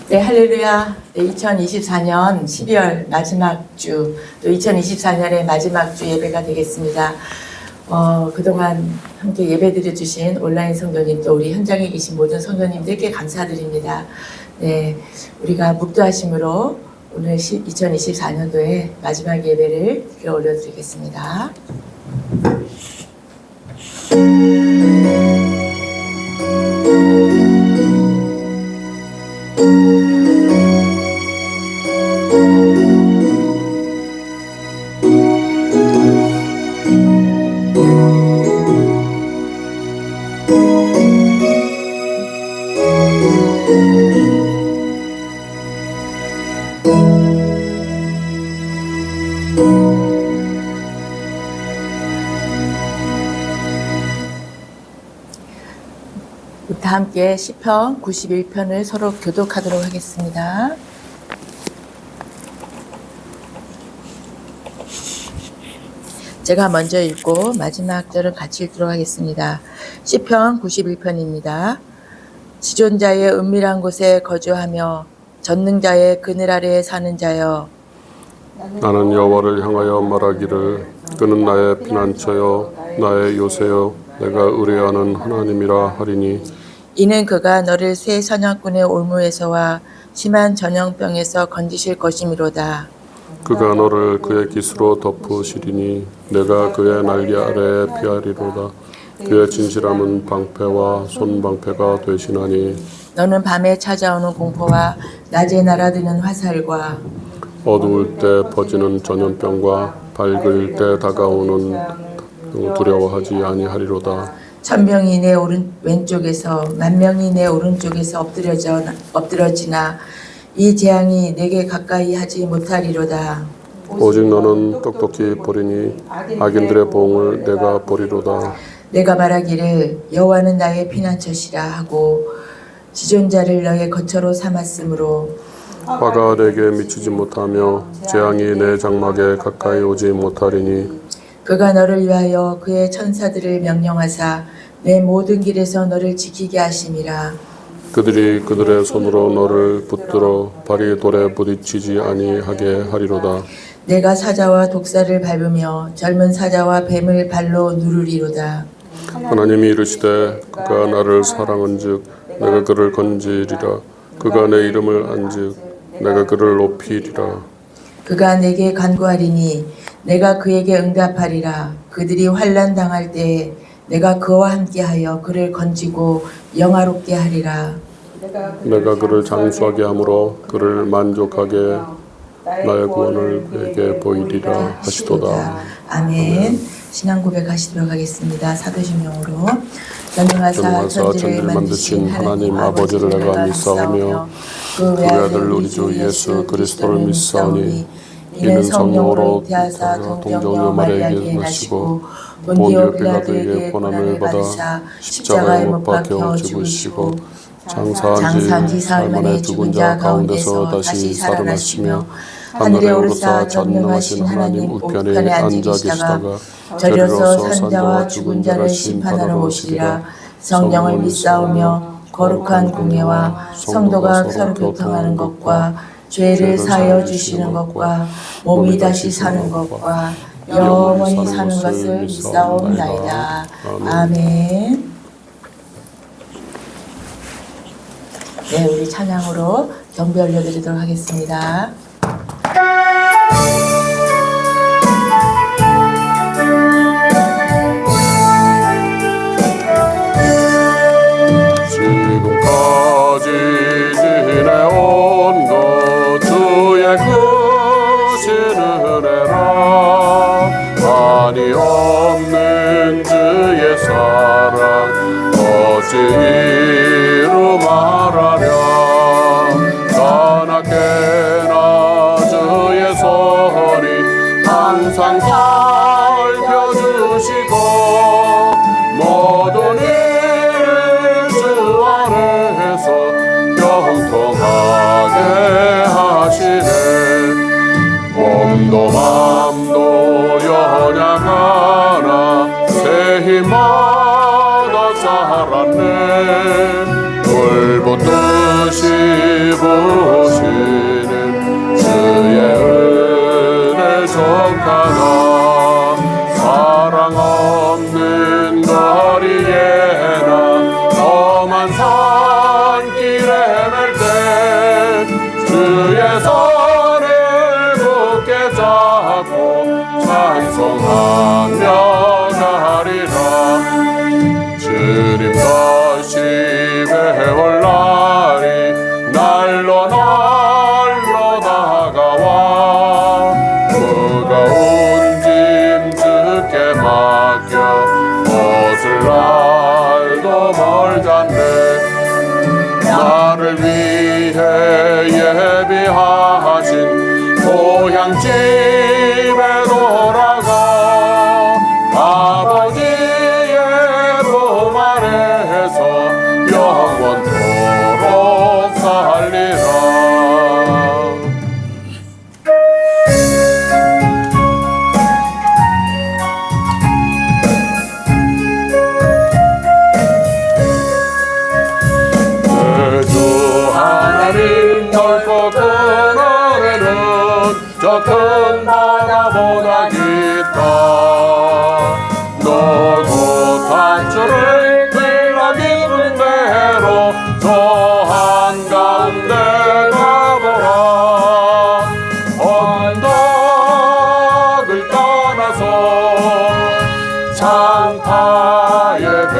네, 할렐루야. 네, 2024년 12월 마지막 주, 또 2024년의 마지막 주 예배가 되겠습니다. 그동안 함께 예배드려 주신 온라인 성도님, 또 우리 현장에 계신 모든 성도님들께 감사드립니다. 네, 우리가 묵도하심으로 오늘 2024년도의 마지막 예배를 들어 올려드리겠습니다. 다 함께 시편 91편을 서로 교독하도록 하겠습니다. 제가 먼저 읽고 마지막 절을 같이 읽도록 하겠습니다. 시편 91편입니다. 지존자의 은밀한 곳에 거주하며 전능자의 그늘 아래에 사는 자여, 나는 여호와를 향하여 말하기를 그는 나의 피난처요 나의 요새요 내가 의뢰하는 하나님이라 하리니, 이는 그가 너를 새 사냥꾼의 올무에서와 심한 전염병에서 건지실 것이미로다. 그가 너를 그의 깃으로 덮으시리니 내가 그의 날개 아래에 피하리로다. 그의 진실함은 방패와 손방패가 되시나니, 너는 밤에 찾아오는 공포와 낮에 날아드는 화살과 어두울 때 퍼지는 전염병과 밝을 때 다가오는 두려워하지 아니하리로다. 천명이 내 왼쪽에서 만명이 내 오른쪽에서 엎드러지나 이 재앙이 내게 가까이 하지 못하리로다. 오직 너는 똑똑히 보리니 악인들의 보응을 내가 보리로다. 내가 말하기를 여호와는 나의 피난처시라 하고 지존자를 너의 거처로 삼았으므로 화가 내게 미치지 못하며 재앙이 내 장막에 가까이 오지 못하리니, 그가 너를 위하여 그의 천사들을 명령하사 내 모든 길에서 너를 지키게 하심이라. 그들이 그들의 손으로 너를 붙들어 발이 돌에 부딪히지 아니하게 하리로다. 내가 사자와 독사를 밟으며 젊은 사자와 뱀을 발로 누르리로다. 하나님이 이르시되 그가 나를 사랑한즉 내가 그를 건지리라. 그가 내 이름을 안즉 내가 그를 높이리라. 그가 내게 간구하리니 내가 그에게 응답하리라. 그들이 환난 당할 때에 내가 그와 함께하여 그를 건지고 영화롭게 하리라. 내가 그를 장수하게 함으로 그를 만족하게 나의 구원을 그에게 보이리라 하시도다. 아멘. 신앙 고백하시도록 하겠습니다. 사도신명으로. 전능하사 천지를 만드신 하나님 아버지를 내가 믿사오며 그 외아들 우리 주 예수 그리스도를 믿사오니, 이는 성령으로 잉태하사 동정녀 마리아에게 나시고 본디오 빌라도에게 고난을 받아 십자가에 못 박혀 죽으시고 장사한 지 사흘 만에 죽은 자 가운데서 다시 살아나시며 하늘에 오르사 전능하신 하나님 우편에 앉아 계시다가 저리로서 산자와 죽은 자를 심판하러 오시리라. 성령을 믿사오며 거룩한 공예와 성도가 서로 교통하는 것과 죄를 사하여 주시는 것과 몸이 다시 사는 것과 영원히 사는 것을 믿사옵나이다. 아멘. 네, 우리 찬양으로 경배 올려드리도록 하겠습니다. 지금까지 지내온 것 주의 크신 은혜라. 한이 없는 주의 사랑 어찌 이루 말하랴. 까맣게나 씹으시는 주의 은혜 속하다 사랑 없는 거리에나 험한 산길에 맬 때 주의 손을 굳게 잡고 찬송하며 가리라 주님 다시 배울 날이 날로 다가와 무거운 짐 주께 맡겨 벗을 날도 멀잖네 나를 위해 예비하신 고향집에 돌아가 아버지의 품 아래서 영원토록 살리라 주 하나님 넓고 큰 은혜는 저 큰 바다보다 깊다 너도 단추를 흘러 깊은 대로 저 한가운데 가보라 언덕을 떠나서 창파에 배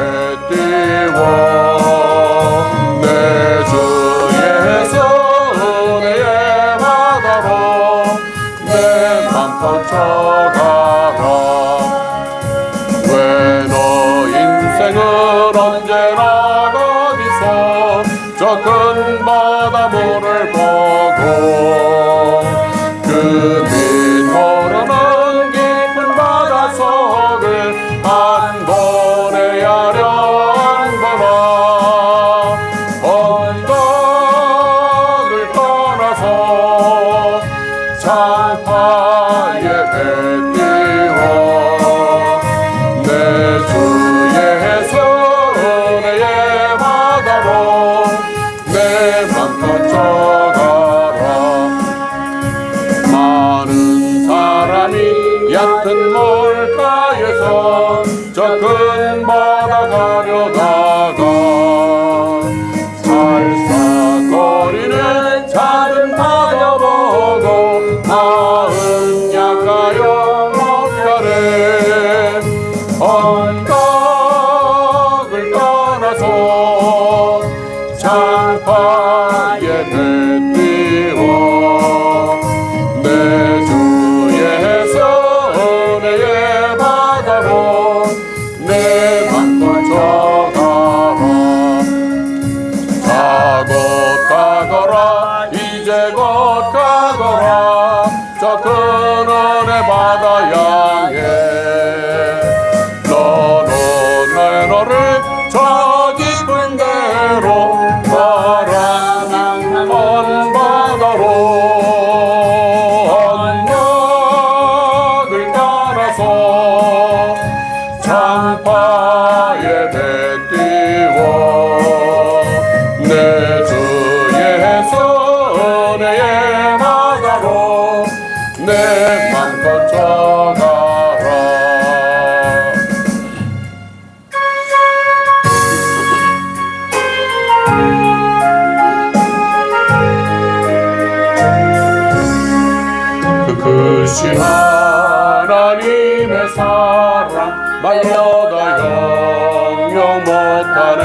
띄워 내 주 예수 은혜의 바다로 내 맘 펼쳐가라 왜 너 인생을 언제나 거기서 저 큰 바다 물을 보고 그 밑 모르는 깊은 바닷속을 한 번에 아련보라 언덕을 떠나서 창파에 배 띄워 내 주 예수 은혜의 바다로 내 맘 펼쳐가라 많은 사람이 얕은 물가에서 저 큰 바다 가려다가 살싹거리는 작은 바다 보고 마음 약하여 못가래 언덕을 떠나서 창파에 배 띄워 내 주 예수 은혜의 바다로 내 맘 펼쳐가라 가고 가거라 이제 곧 가거라 저 큰 은혜 바다 향해 너는 내 너를 저 깊은 데로 사랑하는 바다로 언덕을 따라서 창파에 배 띄워 내 주 예수 은혜의 바다로 내 맘 펼쳐가라 그 크신 하나님의 사랑 말려다 영영 못하네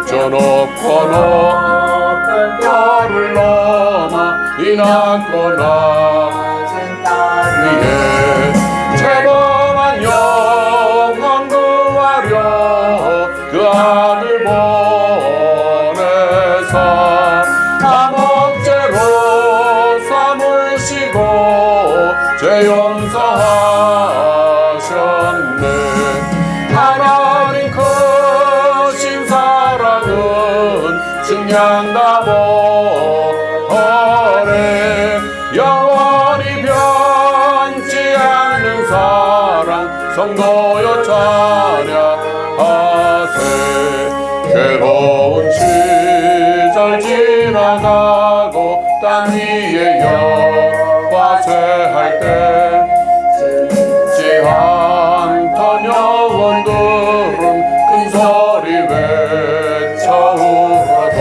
저 높고 높은 별을 넘어 이 낮고 낮은 땅 위에 죄범한 영혼 구하려 그 아들 보내사 암흑죄로 삼으시고 죄 용서하셨네 하나님 크신 사랑은 증량다 못하네 영원히 변치 않는 사랑 성도여 찬양하세 괴로운 시절 지나가고 땅 위에 여호와 쇠할 때 지 않던 영혼들은 큰 소리 외쳐울어도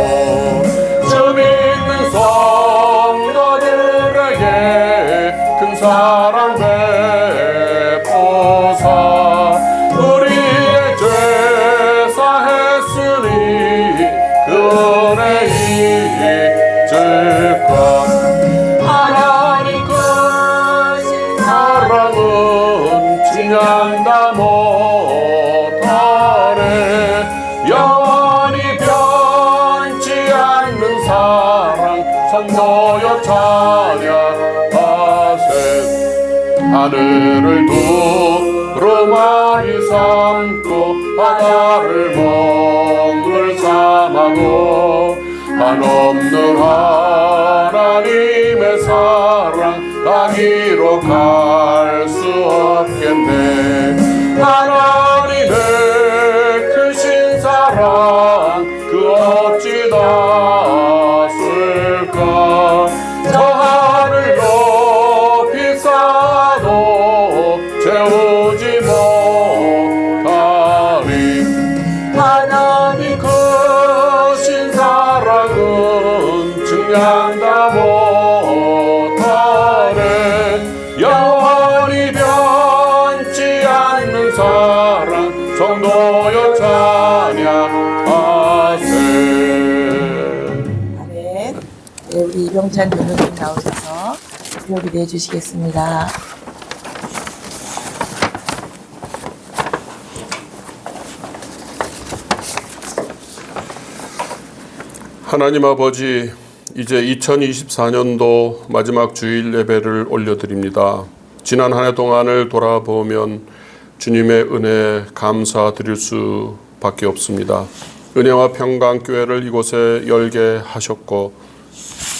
주 믿는 성도들에게 큰 사랑 베푸사 우리의 죄 사했으니 그 은혜 잊을까. 하나님 크신 사랑은 증량다 못하네. 영원히 변치 않는 사랑 성도여 찬양하세. 하늘을 두루마리 삼고 바다를 멍을 삼아도 한없는 하나님의 사랑 가기로 갈 수 없겠네. 하나님의 크신 사랑 그 어찌 닿았을까. 저 하늘 높이 쌓아도 채우지 못하리. 하나님 크신 사랑은 증량다 못하네. 영원히 변치 않는 사랑 성도여 찬양하세. 아멘. 네, 우리 이병찬 교수님 나오셔서 기도를 해주시겠습니다. 하나님 아버지, 이제 2024년도 마지막 주일 예배를 올려드립니다. 지난 한 해 동안을 돌아보면 주님의 은혜에 감사드릴 수밖에 없습니다. 은혜와 평강교회를 이곳에 열게 하셨고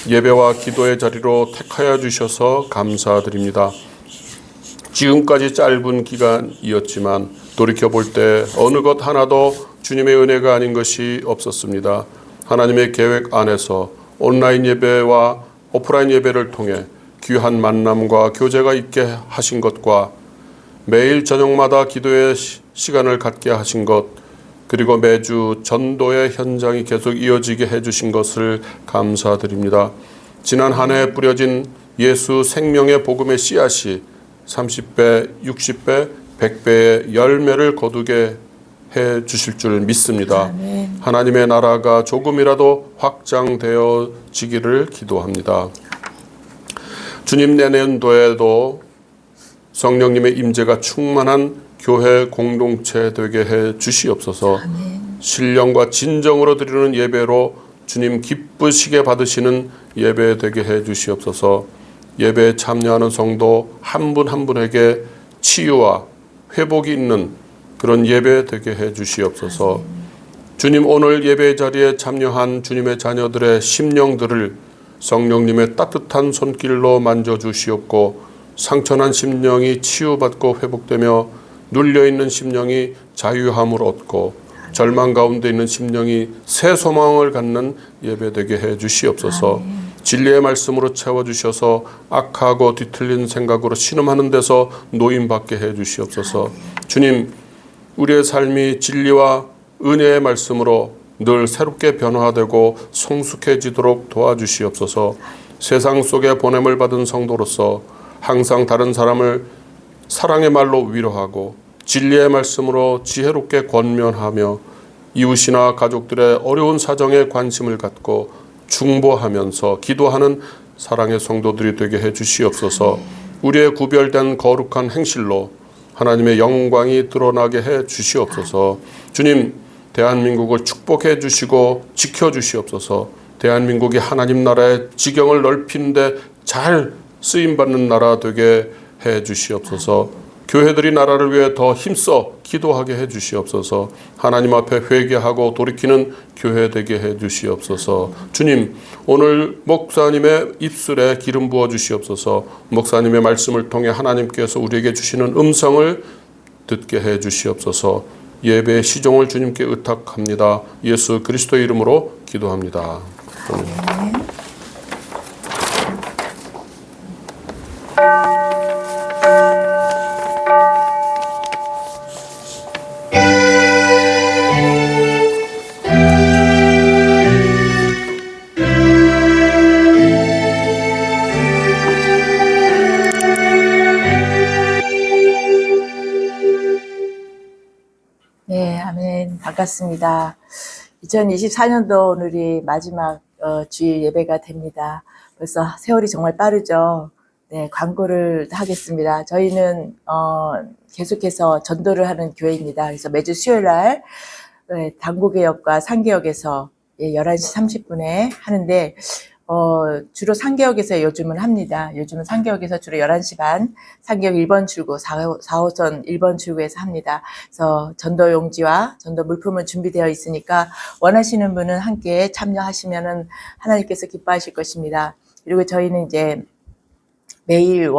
예배와 기도의 자리로 택하여 주셔서 감사드립니다. 지금까지 짧은 기간이었지만 돌이켜볼 때 어느 것 하나도 주님의 은혜가 아닌 것이 없었습니다. 하나님의 계획 안에서 온라인 예배와 오프라인 예배를 통해 귀한 만남과 교제가 있게 하신 것과 매일 저녁마다 기도의 시간을 갖게 하신 것, 그리고 매주 전도의 현장이 계속 이어지게 해주신 것을 감사드립니다. 지난 한 해 뿌려진 예수 생명의 복음의 씨앗이 30배, 60배, 100배의 열매를 거두게 해 주실 줄 믿습니다. 아멘. 하나님의 나라가 조금이라도 확장되어지기를 기도합니다. 주님, 내년도에도 성령님의 임재가 충만한 교회 공동체 되게 해 주시옵소서. 아멘. 신령과 진정으로 드리는 예배로 주님 기쁘시게 받으시는 예배 되게 해 주시옵소서. 예배에 참여하는 성도 한 분 한 분에게 치유와 회복이 있는 그런 예배 되게 해 주시옵소서. 주님, 오늘 예배 자리에 참여한 주님의 자녀들의 심령들을 성령님의 따뜻한 손길로 만져주시옵고 상처난 심령이 치유받고 회복되며 눌려있는 심령이 자유함을 얻고 절망 가운데 있는 심령이 새 소망을 갖는 예배 되게 해 주시옵소서. 진리의 말씀으로 채워주셔서 악하고 뒤틀린 생각으로 신음하는 데서 노임받게 해 주시옵소서. 주님, 우리의 삶이 진리와 은혜의 말씀으로 늘 새롭게 변화되고 성숙해지도록 도와주시옵소서. 세상 속에 보냄을 받은 성도로서 항상 다른 사람을 사랑의 말로 위로하고 진리의 말씀으로 지혜롭게 권면하며 이웃이나 가족들의 어려운 사정에 관심을 갖고 중보하면서 기도하는 사랑의 성도들이 되게 해 주시옵소서. 우리의 구별된 거룩한 행실로 하나님의 영광이 드러나게 해 주시옵소서. 주님, 대한민국을 축복해 주시고 지켜 주시옵소서. 대한민국이 하나님 나라의 지경을 넓히는데 잘 쓰임받는 나라 되게 해 주시옵소서. 교회들이 나라를 위해 더 힘써 기도하게 해 주시옵소서. 하나님 앞에 회개하고 돌이키는 교회 되게 해 주시옵소서. 주님, 오늘 목사님의 입술에 기름 부어 주시옵소서. 목사님의 말씀을 통해 하나님께서 우리에게 주시는 음성을 듣게 해 주시옵소서. 예배의 시종을 주님께 의탁합니다. 예수 그리스도의 이름으로 기도합니다. 아멘. 네, 아멘. 반갑습니다. 2024년도 오늘이 마지막 주일 예배가 됩니다. 벌써 세월이 정말 빠르죠. 네, 광고를 하겠습니다. 저희는 계속해서 전도를 하는 교회입니다. 그래서 매주 수요일 날 당구개역과 상개역에서 11시 30분에 하는데 주로 상개역에서 요즘은 합니다. 요즘은 상개역에서 주로 11시 반, 상개역 1번 출구, 4호선 1번 출구에서 합니다. 그래서 전도 용지와 전도 물품은 준비되어 있으니까 원하시는 분은 함께 참여하시면은 하나님께서 기뻐하실 것입니다. 그리고 저희는 이제 매일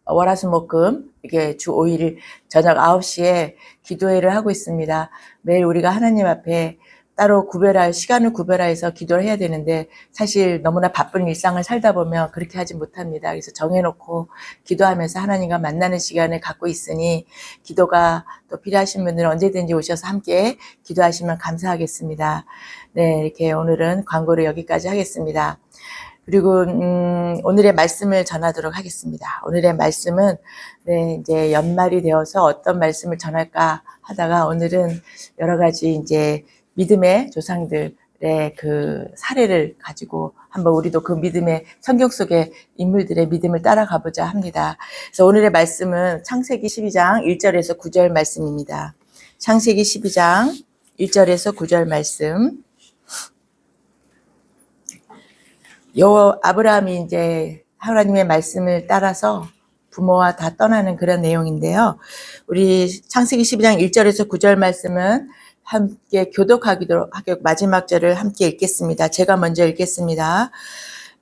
월화수목금 이게 주 5일 저녁 9시에 기도회를 하고 있습니다. 매일 우리가 하나님 앞에 따로 시간을 구별해서 기도를 해야 되는데 사실 너무나 바쁜 일상을 살다 보면 그렇게 하지 못합니다. 그래서 정해놓고 기도하면서 하나님과 만나는 시간을 갖고 있으니 기도가 또 필요하신 분들은 언제든지 오셔서 함께 기도하시면 감사하겠습니다. 네, 이렇게 오늘은 광고를 여기까지 하겠습니다. 그리고 오늘의 말씀을 전하도록 하겠습니다. 오늘의 말씀은 이제 연말이 되어서 어떤 말씀을 전할까 하다가 오늘은 여러 가지 이제 믿음의 조상들의 그 사례를 가지고 한번 우리도 그 믿음의 성경 속의 인물들의 믿음을 따라가 보자 합니다. 그래서 오늘의 말씀은 창세기 12장 1절에서 9절 말씀입니다. 창세기 12장 1절에서 9절 말씀. 아브라함이 이제 하나님의 말씀을 따라서 부모와 다 떠나는 그런 내용인데요. 우리 창세기 12장 1절에서 9절 말씀은 함께 교독하기로 하고 마지막 절을 함께 읽겠습니다. 제가 먼저 읽겠습니다.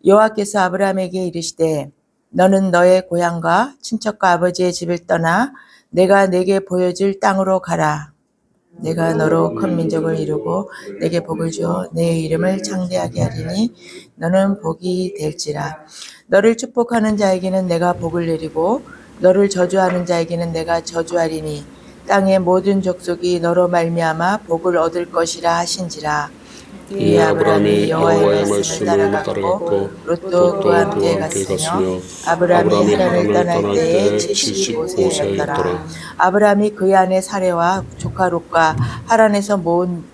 여호와께서 아브라함에게 이르시되 너는 너의 고향과 친척과 아버지의 집을 떠나 내가 내게 보여줄 땅으로 가라. 내가 너로 큰 민족을 이루고 내게 복을 주어 내 이름을 창대하게 하리니 너는 복이 될지라. 너를 축복하는 자에게는 내가 복을 내리고 너를 저주하는 자에게는 내가 저주하리니 땅의 모든 족속이 너로 말미암아 복을 얻을 것이라 하신지라. 이 아브라함이 여호와의 말씀을 따라갔고 롯도 그와 함께 갔으며 아브라함이 하란을 떠날 때에 75세였더라. 아브라함이 그의 아내 사레와 조카 롯과 하란에서 모은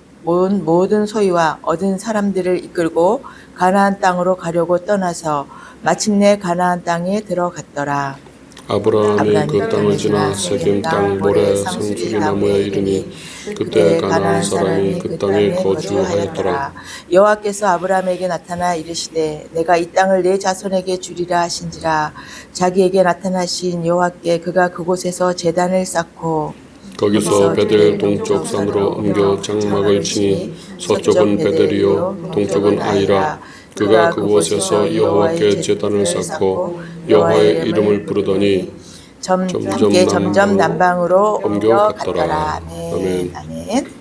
모든 소유와 얻은 사람들을 이끌고 가나안 땅으로 가려고 떠나서 마침내 가나안 땅에 들어갔더라. 아브라함이 그 땅을 지나 세겜 땅 모래 상수리 나무에 이르니 그때 가나안 사람이 그 땅에 거주하였더라. 여호와께서 아브라함에게 나타나 이르시되 내가 이 땅을 내 자손에게 주리라 하신지라. 자기에게 나타나신 여호와께 그가 그곳에서 제단을 쌓고 거기서 베델 동쪽 산으로 옮겨 장막을 치니 서쪽은 베델이요 동쪽은 아이라. 그가 그곳에서 여호와께 제단을 쌓고 여호와의 이름을 부르더니 점점 남방으로 옮겨갔더라. 아멘. 아멘.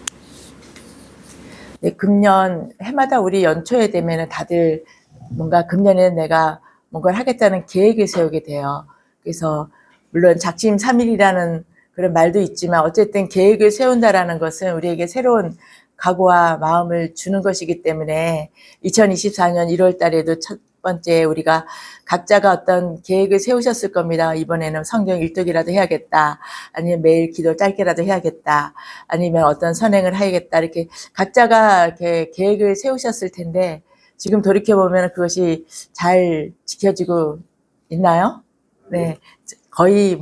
네, 금년 해마다 우리 연초에 되면은 다들 뭔가 금년에는 내가 뭔가를 하겠다는 계획을 세우게 돼요. 그래서 물론 작심삼일이라는 그런 말도 있지만 어쨌든 계획을 세운다라는 것은 우리에게 새로운 각오와 마음을 주는 것이기 때문에 2024년 1월 달에도 첫 번째 우리가 각자가 어떤 계획을 세우셨을 겁니다. 이번에는 성경 일독이라도 해야겠다. 아니면 매일 기도 짧게라도 해야겠다. 아니면 어떤 선행을 해야겠다. 이렇게 각자가 이렇게 계획을 세우셨을 텐데 지금 돌이켜보면 그것이 잘 지켜지고 있나요? 네. 거의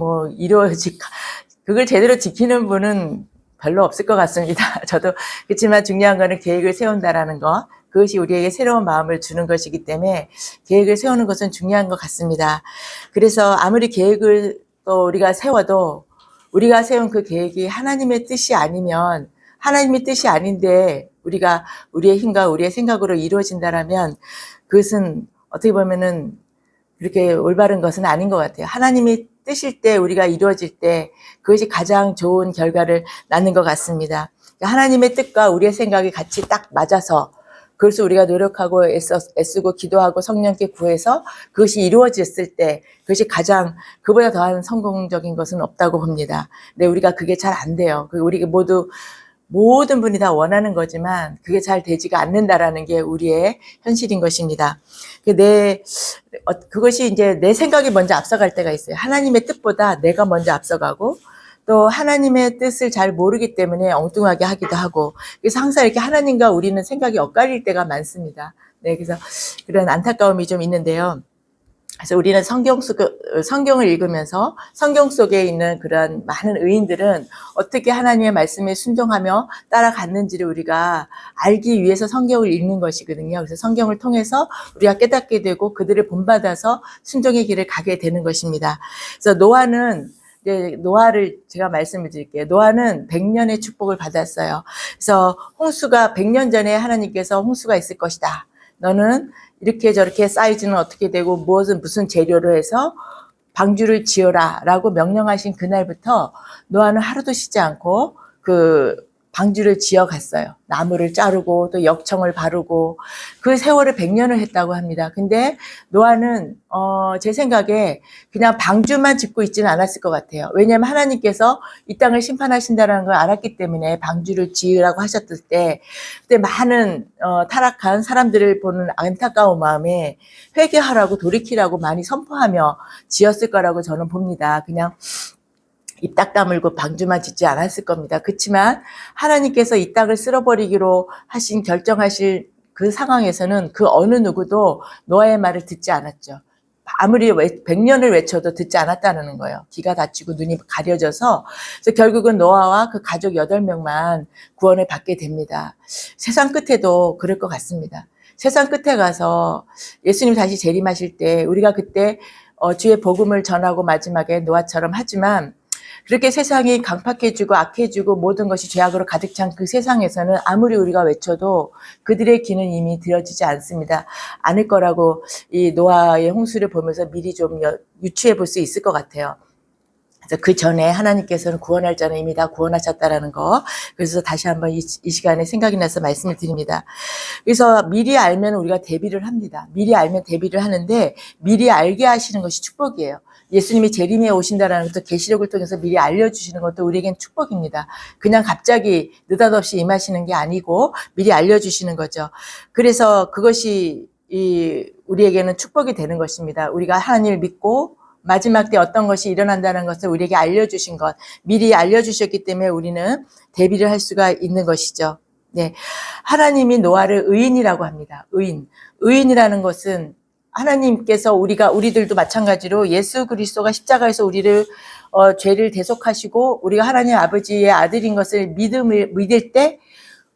그걸 제대로 지키는 분은 별로 없을 것 같습니다. 저도 그렇지만 중요한 거는 계획을 세운다라는 거, 그것이 우리에게 새로운 마음을 주는 것이기 때문에 계획을 세우는 것은 중요한 것 같습니다. 그래서 아무리 계획을 또 우리가 세워도 우리가 세운 그 계획이 하나님의 뜻이 아니면 하나님의 뜻이 아닌데 우리가 우리의 힘과 우리의 생각으로 이루어진다라면 그것은 어떻게 보면은 그렇게 올바른 것은 아닌 것 같아요. 하나님이 뜻일 때 우리가 이루어질 때 그것이 가장 좋은 결과를 낳는 것 같습니다. 하나님의 뜻과 우리의 생각이 같이 딱 맞아서 그래서 우리가 노력하고 애쓰고 기도하고 성령께 구해서 그것이 이루어졌을 때 그것이 가장 그보다 더한 성공적인 것은 없다고 봅니다. 근데 우리가 그게 잘 안 돼요. 우리 모든 분이 다 원하는 거지만 그게 잘 되지가 않는다라는 게 우리의 현실인 것입니다. 그것이 이제 내 생각이 먼저 앞서갈 때가 있어요. 하나님의 뜻보다 내가 먼저 앞서가고 또 하나님의 뜻을 잘 모르기 때문에 엉뚱하게 하기도 하고, 그래서 항상 이렇게 하나님과 우리는 생각이 엇갈릴 때가 많습니다. 네, 그래서 그런 안타까움이 좀 있는데요. 그래서 우리는 성경을 읽으면서 성경 속에 있는 그런 많은 의인들은 어떻게 하나님의 말씀에 순종하며 따라갔는지를 우리가 알기 위해서 성경을 읽는 것이거든요. 그래서 성경을 통해서 우리가 깨닫게 되고 그들을 본받아서 순종의 길을 가게 되는 것입니다. 그래서 노아를 제가 말씀을 드릴게요. 노아는 100년의 축복을 받았어요. 그래서 홍수가 100년 전에 하나님께서 홍수가 있을 것이다. 너는 이렇게 저렇게 사이즈는 어떻게 되고 무슨 재료로 해서 방주를 지어라 라고 명령하신 그날부터 노아는 하루도 쉬지 않고 그 방주를 지어갔어요. 나무를 자르고 또 역청을 바르고 그 세월을 100년을 했다고 합니다. 근데 노아는 제 생각에 그냥 방주만 짓고 있지는 않았을 것 같아요. 왜냐하면 하나님께서 이 땅을 심판하신다는 걸 알았기 때문에 방주를 지으라고 하셨을 때 그때 많은 타락한 사람들을 보는 안타까운 마음에 회개하라고 돌이키라고 많이 선포하며 지었을 거라고 저는 봅니다. 그냥 입 딱 다물고 방주만 짓지 않았을 겁니다. 그렇지만 하나님께서 이 땅을 쓸어버리기로 결정하실 그 상황에서는 그 어느 누구도 노아의 말을 듣지 않았죠. 아무리 100년을 외쳐도 듣지 않았다는 거예요. 귀가 닫히고 눈이 가려져서. 그래서 결국은 노아와 그 가족 8명만 구원을 받게 됩니다. 세상 끝에도 그럴 것 같습니다. 세상 끝에 가서 예수님 다시 재림하실 때 우리가 그때 주의 복음을 전하고 마지막에 노아처럼 하지만 그렇게 세상이 강팍해지고 악해지고 모든 것이 죄악으로 가득 찬 그 세상에서는 아무리 우리가 외쳐도 그들의 귀는 이미 들어지지 않을 거라고 이 노아의 홍수를 보면서 미리 좀 유추해 볼 수 있을 것 같아요. 그래서 그 전에 하나님께서는 구원할 자는 이미 다 구원하셨다라는 거. 그래서 다시 한번 이 시간에 생각이 나서 말씀을 드립니다. 그래서 미리 알면 우리가 대비를 합니다. 미리 알면 대비를 하는데 미리 알게 하시는 것이 축복이에요. 예수님이 재림에 오신다라는 것도 계시록을 통해서 미리 알려주시는 것도 우리에겐 축복입니다. 그냥 갑자기 느닷없이 임하시는 게 아니고 미리 알려주시는 거죠. 그래서 그것이 우리에게는 축복이 되는 것입니다. 우리가 하나님을 믿고 마지막 때 어떤 것이 일어난다는 것을 우리에게 알려주신 것, 미리 알려주셨기 때문에 우리는 대비를 할 수가 있는 것이죠. 네, 하나님이 노아를 의인이라고 합니다. 의인이라는 것은 하나님께서 우리들도 마찬가지로 예수 그리스도가 십자가에서 우리를 죄를 대속하시고 우리가 하나님 아버지의 아들인 것을 믿을 때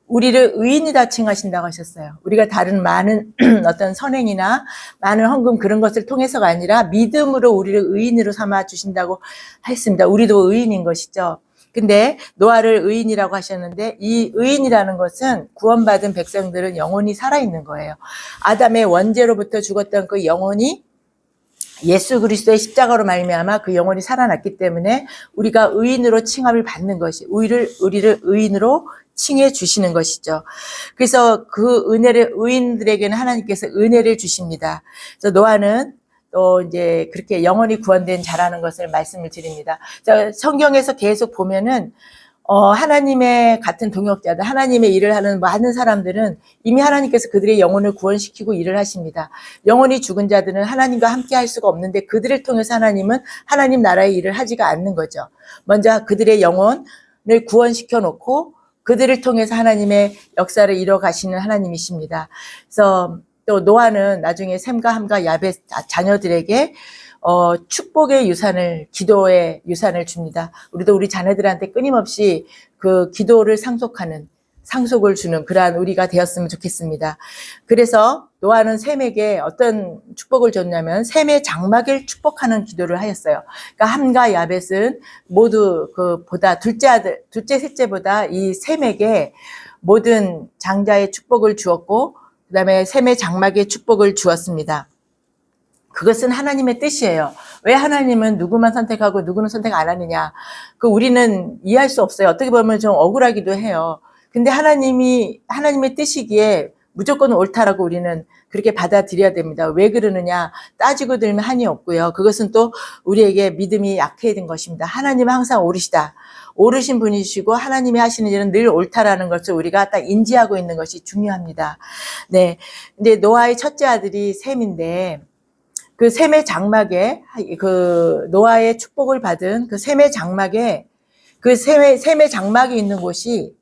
우리를 의인이다 칭하신다고 하셨어요. 우리가 다른 많은 어떤 선행이나 많은 헌금 그런 것을 통해서가 아니라 믿음으로 우리를 의인으로 삼아 주신다고 했습니다. 우리도 의인인 것이죠. 근데 노아를 의인이라고 하셨는데 이 의인이라는 것은 구원받은 백성들은 영혼이 살아있는 거예요. 아담의 원죄로부터 죽었던 그 영혼이 예수 그리스도의 십자가로 말미암아 그 영혼이 살아났기 때문에 우리가 의인으로 칭함을 받는 것이 우리를 의인으로 칭해 주시는 것이죠. 그래서 그 의인들에게는 하나님께서 은혜를 주십니다. 그래서 노아는 또 이제 그렇게 영원히 구원된 자라는 것을 말씀을 드립니다. 성경에서 계속 보면은 하나님의 같은 동역자들, 하나님의 일을 하는 많은 사람들은 이미 하나님께서 그들의 영혼을 구원시키고 일을 하십니다. 영혼이 죽은 자들은 하나님과 함께 할 수가 없는데 그들을 통해서 하나님은 하나님 나라의 일을 하지가 않는 거죠. 먼저 그들의 영혼을 구원시켜 놓고 그들을 통해서 하나님의 역사를 이뤄 가시는 하나님이십니다. 그래서 또 노아는 나중에 셈과 함과 야벳 자녀들에게 축복의 유산을, 기도의 유산을 줍니다. 우리도 우리 자녀들한테 끊임없이 그 기도를 상속을 주는 그러한 우리가 되었으면 좋겠습니다. 그래서 노아는 셈에게 어떤 축복을 줬냐면 셈의 장막을 축복하는 기도를 하였어요. 그러니까 함과 야벳은 모두 둘째, 셋째보다 이 셈에게 모든 장자의 축복을 주었고 그다음에 셈의 장막의 축복을 주었습니다. 그것은 하나님의 뜻이에요. 왜 하나님은 누구만 선택하고 누구는 선택 안 하느냐. 우리는 이해할 수 없어요. 어떻게 보면 좀 억울하기도 해요. 근데 하나님의 뜻이기에 무조건 옳다라고 우리는 그렇게 받아들여야 됩니다. 왜 그러느냐? 따지고 들면 한이 없고요. 그것은 또 우리에게 믿음이 약해야 된 것입니다. 하나님은 항상 옳으시다. 옳으신 분이시고 하나님이 하시는 일은 늘 옳다라는 것을 우리가 딱 인지하고 있는 것이 중요합니다. 네. 근데 노아의 첫째 아들이 셈인데 그 셈의 장막에 그 노아의 축복을 받은 그 셈의 장막에 그 셈의 장막이 있는 곳이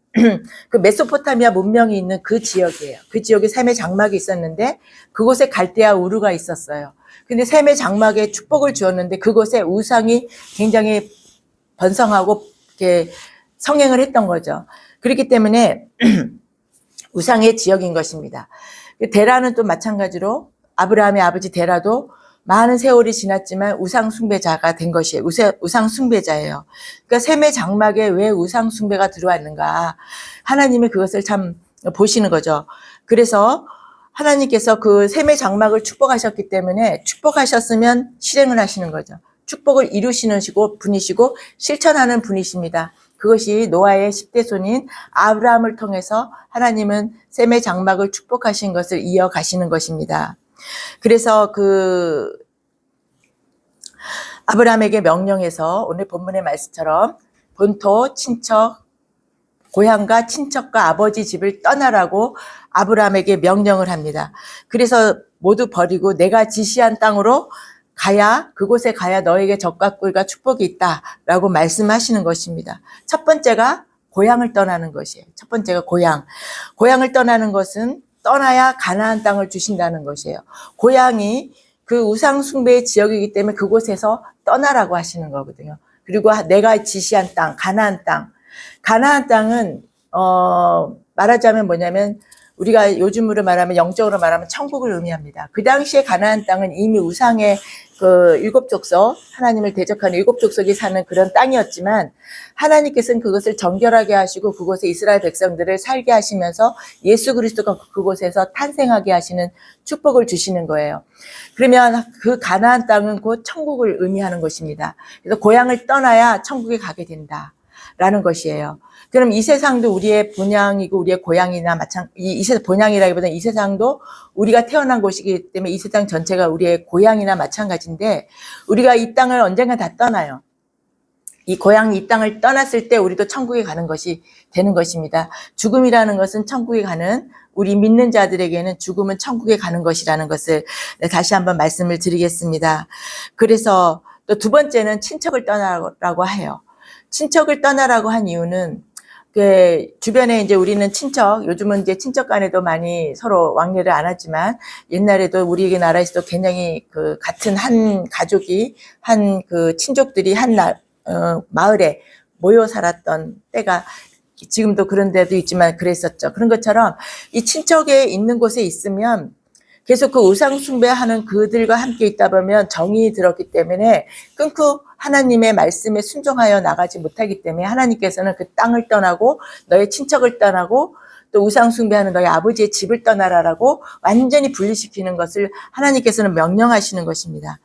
그 메소포타미아 문명이 있는 그 지역이에요. 그 지역에 셈의 장막이 있었는데 그곳에 갈대아 우르가 있었어요. 근데 셈의 장막에 축복을 주었는데 그곳에 우상이 굉장히 번성하고 이렇게 성행을 했던 거죠. 그렇기 때문에 우상의 지역인 것입니다. 데라는 또 마찬가지로 아브라함의 아버지 데라도 많은 세월이 지났지만 우상 숭배자가 된 것이에요. 우상 숭배자예요. 그러니까 셈의 장막에 왜 우상 숭배가 들어왔는가? 하나님이 그것을 참 보시는 거죠. 그래서 하나님께서 그 셈의 장막을 축복하셨기 때문에 축복하셨으면 실행을 하시는 거죠. 축복을 이루시는 분이시고 실천하는 분이십니다. 그것이 노아의 10대 손인 아브라함을 통해서 하나님은 셈의 장막을 축복하신 것을 이어가시는 것입니다. 그래서 그 아브라함에게 명령해서 오늘 본문의 말씀처럼 본토, 친척, 고향과 친척과 아버지 집을 떠나라고 아브라함에게 명령을 합니다. 그래서 모두 버리고 내가 지시한 땅으로 그곳에 가야 너에게 적과 꿀과 축복이 있다라고 말씀하시는 것입니다. 첫 번째가 고향을 떠나는 것이에요. 첫 번째가 고향. 고향을 떠나는 것은 떠나야 가나안 땅을 주신다는 것이에요. 고향이 그 우상 숭배의 지역이기 때문에 그곳에서 떠나라고 하시는 거거든요. 그리고 내가 지시한 땅, 가나안 땅. 가나안 땅은 말하자면 뭐냐면 우리가 요즘으로 말하면 영적으로 말하면 천국을 의미합니다. 그 당시에 가나안 땅은 이미 우상의 그 일곱 족속, 하나님을 대적하는 일곱 족속이 사는 그런 땅이었지만 하나님께서는 그것을 정결하게 하시고 그곳에 이스라엘 백성들을 살게 하시면서 예수 그리스도가 그곳에서 탄생하게 하시는 축복을 주시는 거예요. 그러면 그 가나안 땅은 곧 천국을 의미하는 것입니다. 그래서 고향을 떠나야 천국에 가게 된다라는 것이에요. 그럼 이 세상도 우리의 본향이고 우리의 고향이나 본향이라기보다는 이 세상도 우리가 태어난 곳이기 때문에 이 세상 전체가 우리의 고향이나 마찬가지인데 우리가 이 땅을 언젠가 다 떠나요. 이 고향, 이 땅을 떠났을 때 우리도 천국에 가는 것이 되는 것입니다. 죽음이라는 것은 천국에 가는 우리 믿는 자들에게는 죽음은 천국에 가는 것이라는 것을 다시 한번 말씀을 드리겠습니다. 그래서 또 두 번째는 친척을 떠나라고 해요. 친척을 떠나라고 한 이유는 그 주변에 이제 우리는 요즘은 이제 친척 간에도 많이 서로 왕래를 안 하지만 옛날에도 우리 나라에서도 굉장히 그 같은 한 가족이 그 친족들이 마을에 모여 살았던 때가 지금도 그런 데도 있지만 그랬었죠. 그런 것처럼 이 친척에 있는 곳에 있으면 계속 그 우상 숭배하는 그들과 함께 있다 보면 정이 들었기 때문에 끊고 하나님의 말씀에 순종하여 나가지 못하기 때문에 하나님께서는 그 땅을 떠나고 너의 친척을 떠나고 또 우상 숭배하는 너의 아버지의 집을 떠나라라고 완전히 분리시키는 것을 하나님께서는 명령하시는 것입니다.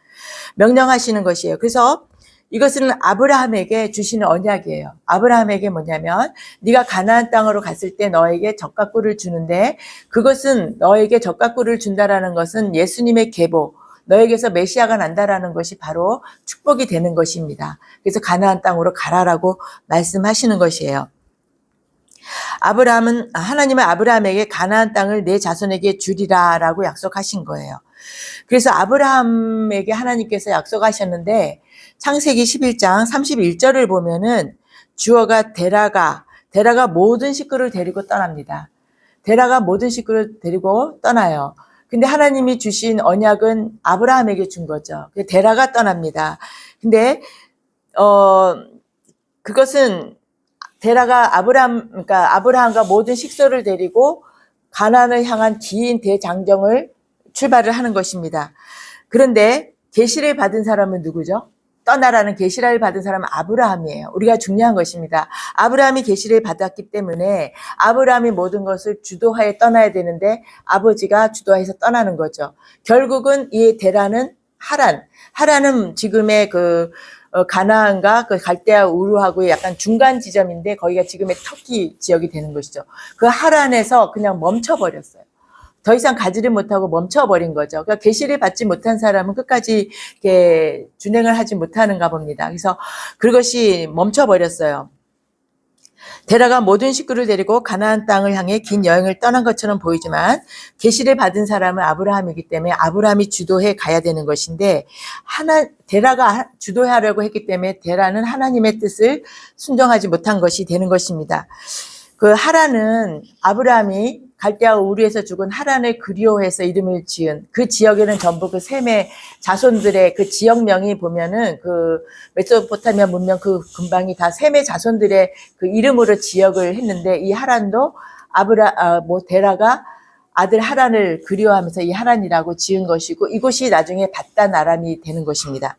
명령하시는 것이에요. 그래서 이것은 아브라함에게 주시는 언약이에요. 아브라함에게 뭐냐면 네가 가나안 땅으로 갔을 때 너에게 젖과 꿀을 주는데 그것은 너에게 젖과 꿀을 준다라는 것은 예수님의 계보, 너에게서 메시아가 난다라는 것이 바로 축복이 되는 것입니다. 그래서 가나안 땅으로 가라라고 말씀하시는 것이에요. 하나님은 아브라함에게 가나안 땅을 내 자손에게 주리라라고 약속하신 거예요. 그래서 아브라함에게 하나님께서 약속하셨는데 창세기 11장 31절을 보면은 주어가 데라가 모든 식구를 데리고 떠납니다. 데라가 모든 식구를 데리고 떠나요. 근데 하나님이 주신 언약은 아브라함에게 준 거죠. 데라가 떠납니다. 근데 그것은 데라가 그러니까 아브라함과 모든 식소를 데리고 가나안을 향한 긴 대장정을 출발을 하는 것입니다. 그런데 계시를 받은 사람은 누구죠? 떠나라는 계시를 받은 사람은 아브라함이에요. 우리가 중요한 것입니다. 아브라함이 계시를 받았기 때문에 아브라함이 모든 것을 주도하에 떠나야 되는데 아버지가 주도해서 떠나는 거죠. 결국은 이 데라는 하란은 지금의 그 가나안과 그 갈대아 우르하고의 약간 중간 지점인데 거기가 지금의 터키 지역이 되는 것이죠. 그 하란에서 그냥 멈춰버렸어요. 더 이상 가지를 못하고 멈춰버린 거죠. 그러니까 계시를 받지 못한 사람은 끝까지 이렇게 준행을 하지 못하는가 봅니다. 그래서 그것이 멈춰버렸어요. 데라가 모든 식구를 데리고 가나안 땅을 향해 긴 여행을 떠난 것처럼 보이지만 계시를 받은 사람은 아브라함이기 때문에 아브라함이 주도해 가야 되는 것인데 데라가 주도하려고 했기 때문에 데라는 하나님의 뜻을 순종하지 못한 것이 되는 것입니다. 그 하란은 아브라함이 갈대아 우르에서 죽은 하란을 그리워해서 이름을 지은 그 지역에는 전부 그 셈의 자손들의 그 지역명이 보면은 그 메소포타미아 문명 그 근방이 다 셈의 자손들의 그 이름으로 지역을 했는데 이 하란도 데라가 아들 하란을 그리워하면서 이 하란이라고 지은 것이고 이곳이 나중에 바단 아람이 되는 것입니다.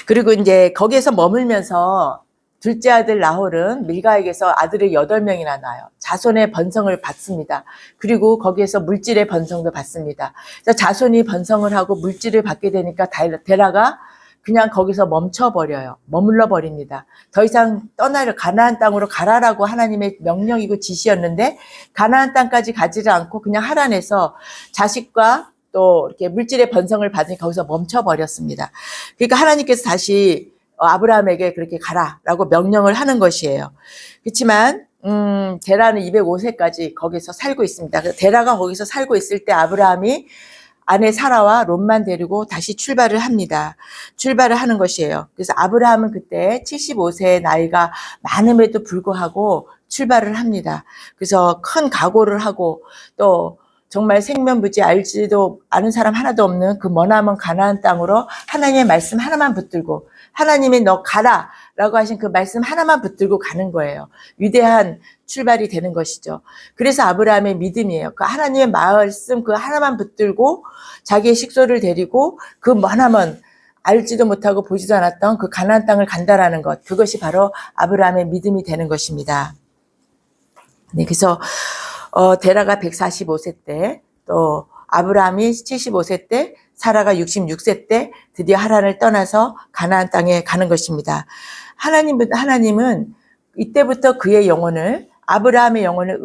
그리고 이제 거기에서 머물면서 둘째 아들 나홀은 밀가에게서 아들을 8명이나 낳아요. 자손의 번성을 받습니다. 그리고 거기에서 물질의 번성도 받습니다. 자손이 번성을 하고 물질을 받게 되니까 데라가 그냥 거기서 멈춰버려요. 머물러 버립니다. 더 이상 가나안 땅으로 가라라고 하나님의 명령이고 지시였는데 가나안 땅까지 가지를 않고 그냥 하란에서 자식과 또 이렇게 물질의 번성을 받으니 거기서 멈춰버렸습니다. 그러니까 하나님께서 다시 아브라함에게 그렇게 가라라고 명령을 하는 것이에요. 그렇지만 데라는 205세까지 거기서 살고 있습니다. 데라가 거기서 살고 있을 때 아브라함이 아내 사라와 롯만 데리고 다시 출발을 합니다. 출발을 하는 것이에요. 그래서 아브라함은 그때 75세의 나이가 많음에도 불구하고 출발을 합니다. 그래서 큰 각오를 하고 또 정말 생면부지 알지도 않은 사람 하나도 없는 그 머나먼 가나안 땅으로 하나님의 말씀 하나만 붙들고 하나님이 너 가라 라고 하신 그 말씀 하나만 붙들고 가는 거예요. 위대한 출발이 되는 것이죠. 그래서 아브라함의 믿음이에요. 그 하나님의 말씀 그 하나만 붙들고 자기의 식소를 데리고 그 머나먼 알지도 못하고 보지도 않았던 그 가나안 땅을 간다라는 것, 그것이 바로 아브라함의 믿음이 되는 것입니다. 네, 그래서 데라가 145세 때, 또 아브라함이 75세 때, 사라가 66세 때 드디어 하란을 떠나서 가나안 땅에 가는 것입니다. 하나님은 이때부터 그의 영혼을, 아브라함의 영혼을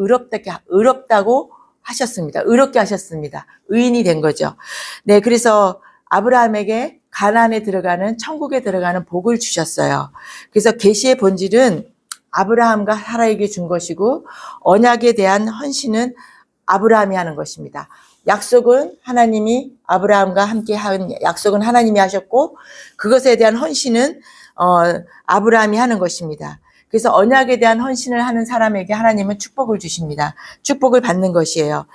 의롭다고 하셨습니다. 의롭게 하셨습니다. 의인이 된 거죠. 네, 그래서 아브라함에게 가나안에 들어가는, 천국에 들어가는 복을 주셨어요. 그래서 계시의 본질은 아브라함과 사라에게 준 것이고 언약에 대한 헌신은 아브라함이 하는 것입니다. 약속은 하나님이 아브라함과 함께 한 약속은 하나님이 하셨고 그것에 대한 헌신은 아브라함이 하는 것입니다. 그래서 언약에 대한 헌신을 하는 사람에게 하나님은 축복을 주십니다. 축복을 받는 것이에요.